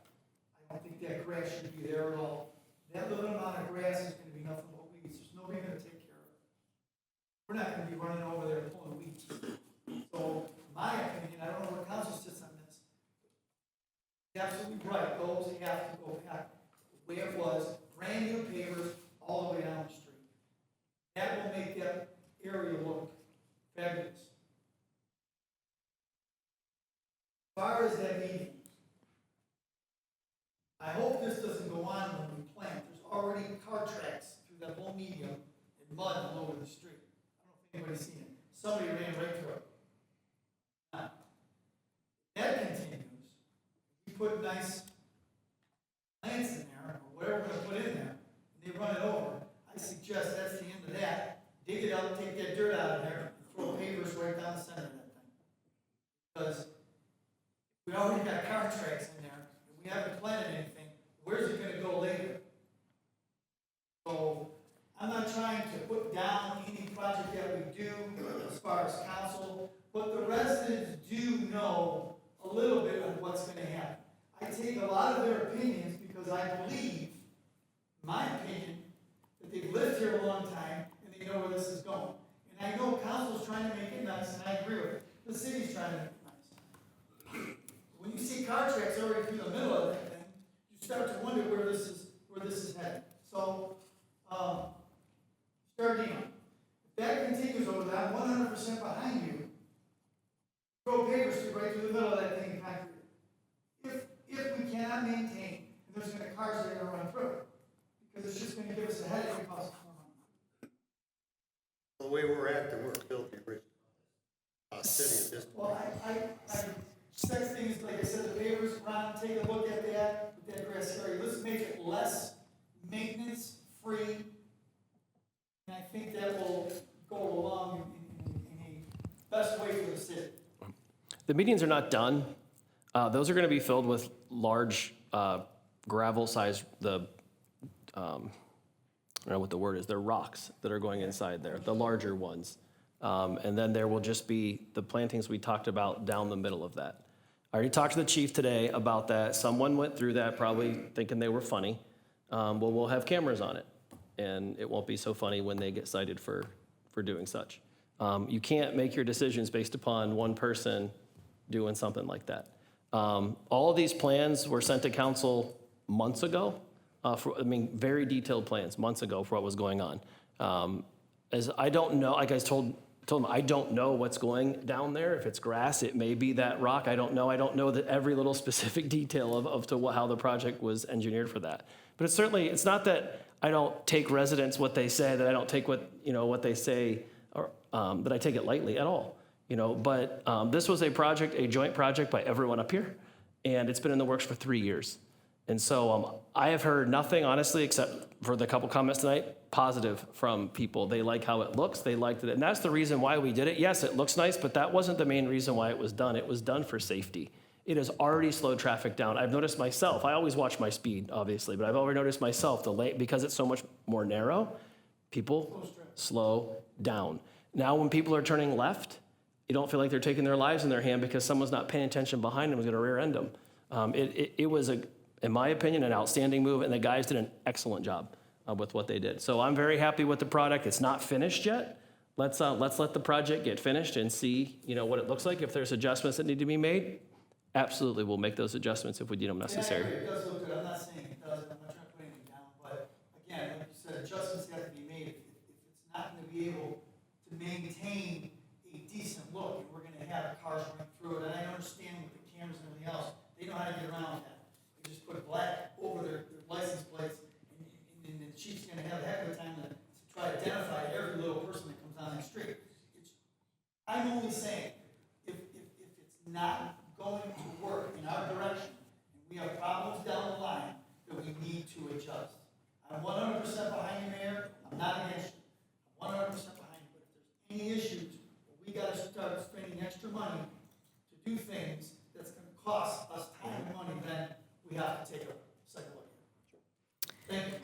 I don't think that grass should be there at all. That little amount of grass is going to be nothing but weeds. There's nobody going to take care of it. We're not going to be running over there pulling weeds. So, in my opinion, I don't know what council sits on this. You're absolutely right. Those have to go back the way it was, brand new pavers all the way down the street. That will make that area look fabulous. As far as that meeting, I hope this doesn't go on when we plant. There's already car tracks through that whole medium and mud all over the street. I don't know if anybody's seen it. Somebody ran right through it. Now, if that continues, we put nice plants in there, or whatever we're gonna put in there, and they run it over, I suggest that's the end of that. Dig it out, take that dirt out of there, and throw pavers right down the center of that thing. Because we already got car tracks in there, and we haven't planted anything, where's it gonna go later? So, I'm not trying to put down any project that we do as far as council, but the residents do know a little bit of what's gonna happen. I take a lot of their opinions because I believe, my opinion, that they've lived here a long time and they know where this is going. And I know council's trying to make it nice, and I agree with it. The city's trying to make it nice. When you see car tracks already through the middle of that thing, you start to wonder where this is headed. So, Stardino, if that continues over there, I'm 100% behind you. Throw pavers right through the middle of that thing in concrete. If we cannot maintain, and there's gonna cars that are gonna run through it, because it's just gonna give us a headache and cost more money. The way we're acting, we're filthy rich. City at this point. Well, I sex things, like I said, the pavers, Ron, take a look at that, with that grass area. Let's make it less maintenance free. And I think that will go along in a best way for the city. The meetings are not done. Those are going to be filled with large gravel size, I don't know what the word is, they're rocks that are going inside there, the larger ones. And then there will just be the plantings we talked about down the middle of that. I already talked to the chief today about that. Someone went through that probably thinking they were funny. Well, we'll have cameras on it. and it won't be so funny when they get cited for doing such. You can't make your decisions based upon one person doing something like that. All of these plans were sent to council months ago. Very detailed plans months ago for what was going on. As I don't know, like I told them, I don't know what's going down there. If it's grass, it may be that rock. I don't know. I don't know that every little specific detail of how the project was engineered for that. But it's not that I don't take residents what they say, that I don't take what they say, or that I take it lightly at all. But this was a joint project by everyone up here, and it's been in the works for 3 years. And so I have heard nothing, honestly, except for the couple comments tonight, positive from people. They like how it looks, they liked it, and that's the reason why we did it. Yes, it looks nice, but that wasn't the main reason why it was done. It was done for safety. It has already slowed traffic down. I've noticed myself, I always watch my speed, obviously, but I've already noticed myself, because it's so much more narrow, people slow down. Now when people are turning left, you don't feel like they're taking their lives in their hand because someone's not paying attention behind them, who's gonna rear end them. It was, in my opinion, an outstanding move, and the guys did an excellent job with what they did. So I'm very happy with the product. It's not finished yet. Let's let the project get finished and see, what it looks like. If there's adjustments that need to be made, absolutely, we'll make those adjustments if we deem them necessary. Yeah, it does look good. I'm not saying it doesn't. I'm not trying to put anything down, but again, like you said, adjustments have to be made. If it's not going to be able to maintain a decent look, and we're going to have cars running through it, and I understand with the cameras and everything else, they know how to get around that. They just put black over their license plates, and the chief's going to have a heck of a time to try to identify every little person that comes on the street. I'm only saying, if it's not going to work in our direction, and we have problems down the line, that we need to adjust. I'm 100% behind you, Mayor. I'm not against you. I'm 100% behind you. But if there's any issues, we got to start spending extra money to do things that's going to cost us time and money, then we have to take a second look at it. Thank you.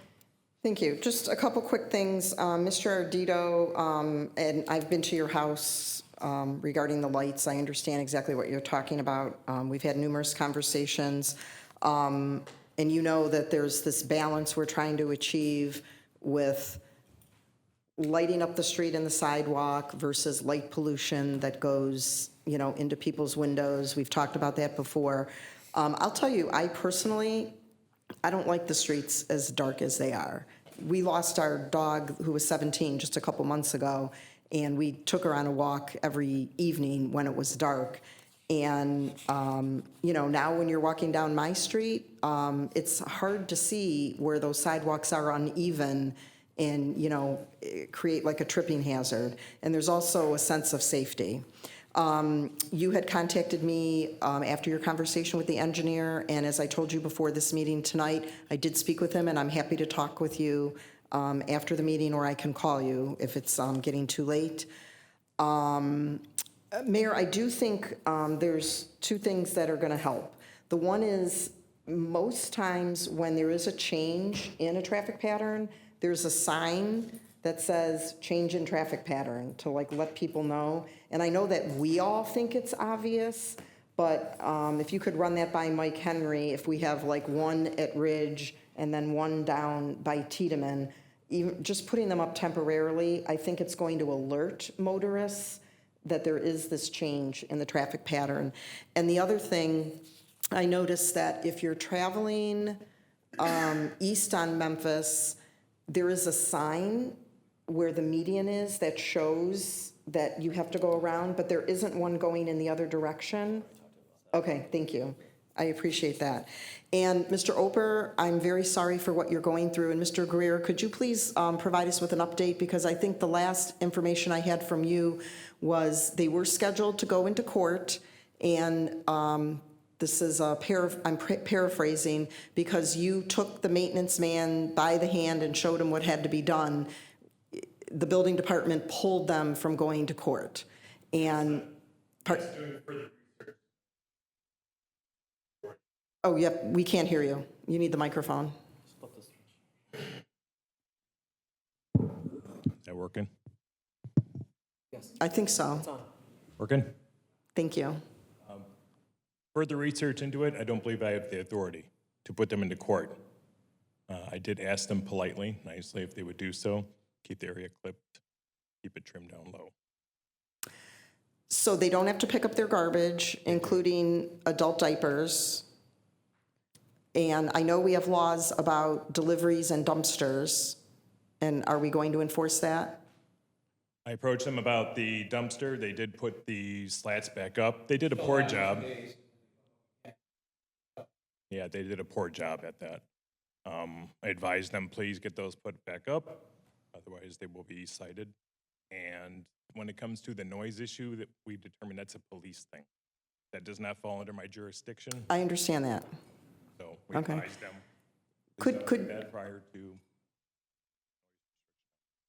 Thank you. Just a couple quick things. Mr. Ardito, and I've been to your house regarding the lights. I understand exactly what you're talking about. We've had numerous conversations. And you know that there's this balance we're trying to achieve with lighting up the street and the sidewalk versus light pollution that goes, into people's windows. We've talked about that before. I'll tell you, I personally, I don't like the streets as dark as they are. We lost our dog, who was 17, just a couple months ago, and we took her on a walk every evening when it was dark. And, now when you're walking down my street, it's hard to see where those sidewalks are uneven and, create like a tripping hazard. And there's also a sense of safety. You had contacted me after your conversation with the engineer, and as I told you before this meeting tonight, I did speak with him, and I'm happy to talk with you after the meeting, or I can call you if it's getting too late. Mayor, I do think there's two things that are going to help. The one is most times when there is a change in a traffic pattern, there's a sign that says change in traffic pattern to let people know. And I know that we all think it's obvious, but if you could run that by Mike Henry, if we have one at Ridge and then one down by Tiedemann, even just putting them up temporarily, I think it's going to alert motorists that there is this change in the traffic pattern. And the other thing, I noticed that if you're traveling east on Memphis, there is a sign where the median is that shows that you have to go around, but there isn't one going in the other direction. Okay, thank you. I appreciate that. And Mr. Oper, I'm very sorry for what you're going through. And Mr. Greer, could you please provide us with an update? Because I think the last information I had from you was they were scheduled to go into court, and this is I'm paraphrasing, because you took the maintenance man by the hand and showed him what had to be done. The building department pulled them from going to court. And oh, yep, we can't hear you. You need the microphone. Is that working? Yes. I think so. It's on. Working? Thank you. Further research into it, I don't believe I have the authority to put them into court. I did ask them politely, nicely, if they would do so, keep the area clipped, keep it trimmed down low. So they don't have to pick up their garbage, including adult diapers. And I know we have laws about deliveries and dumpsters, and are we going to enforce that? I approached them about the dumpster. They did put the slats back up. They did a poor job. Yeah, they did a poor job at that. I advised them, please get those put back up, otherwise they will be cited. And when it comes to the noise issue, that we determined that's a police thing. That does not fall under my jurisdiction, I understand that. so we Okay. advised them. Could That prior to.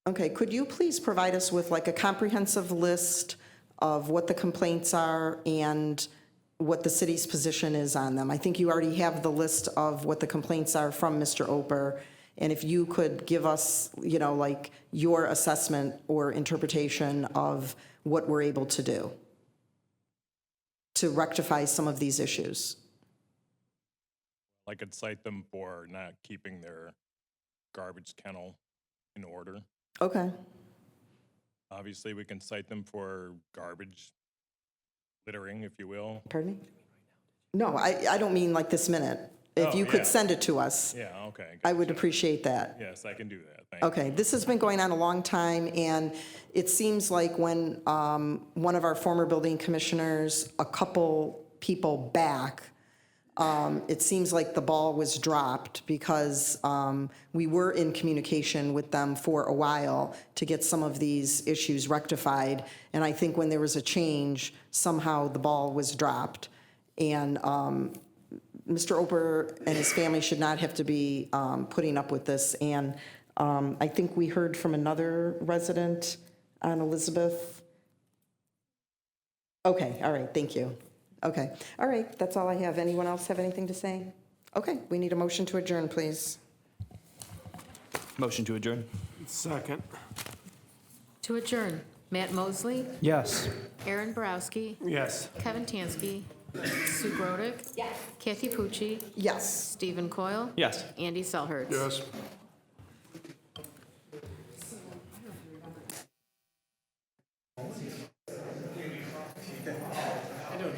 Okay, could you please provide us with like a comprehensive list of what the complaints are and what the city's position is on them? I think you already have the list of what the complaints are from Mr. Oper. And if you could give us, like your assessment or interpretation of what we're able to do to rectify some of these issues. I could cite them for not keeping their garbage kennel in order. Okay, Obviously, we can cite them for garbage littering, if you will. pardon me? No, I don't mean like this minute. If Oh, you could yeah. send it to us, Yeah, okay. I would appreciate that. Yes, I can do that. Thank you. Okay, this has been going on a long time, and it seems like when one of our former building commissioners, a couple people back, it seems like the ball was dropped because we were in communication with them for a while to get some of these issues rectified. And I think when there was a change, somehow the ball was dropped. And Mr. Oper and his family should not have to be putting up with this. And I think we heard from another resident on Elizabeth. Okay, all right, thank you. Okay, all right, that's all I have. Anyone else have anything to say? Okay, we need a motion to adjourn, please. Motion to adjourn. Second. To adjourn, Matt Mosley, Yes. Aaron Borowski, Yes. Kevin Tansky, Sue Grodick. Yes. Kathy Pucci, Yes. Stephen Coyle. Yes. Andy Selhertz. Yes.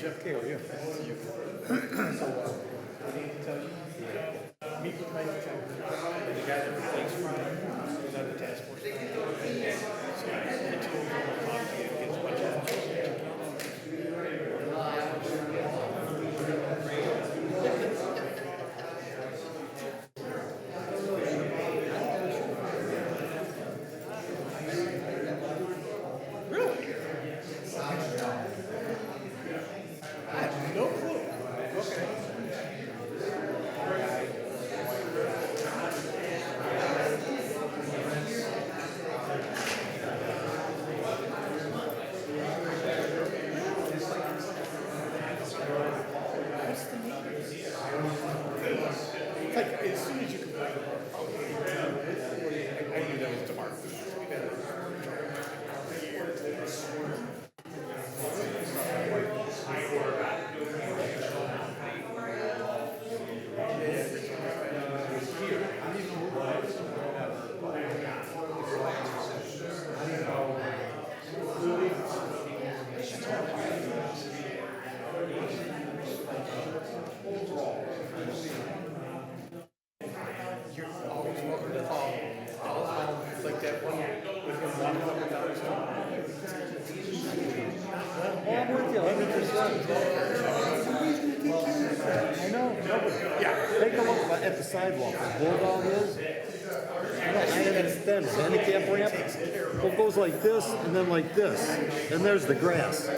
Jeff K, are you? Meet with my the guy that replaced Brian, who's on the task force. No clue. Okay. Like, as soon as you can find it. I knew that was tomorrow. You're always welcome to call. It's like that one with him walking up and down the street. I'm with you 100%. I know. Yeah. Take a look at the sidewalk, where Bulldog is. I understand, handicap ramp, it goes like this and then like this, and there's the grass.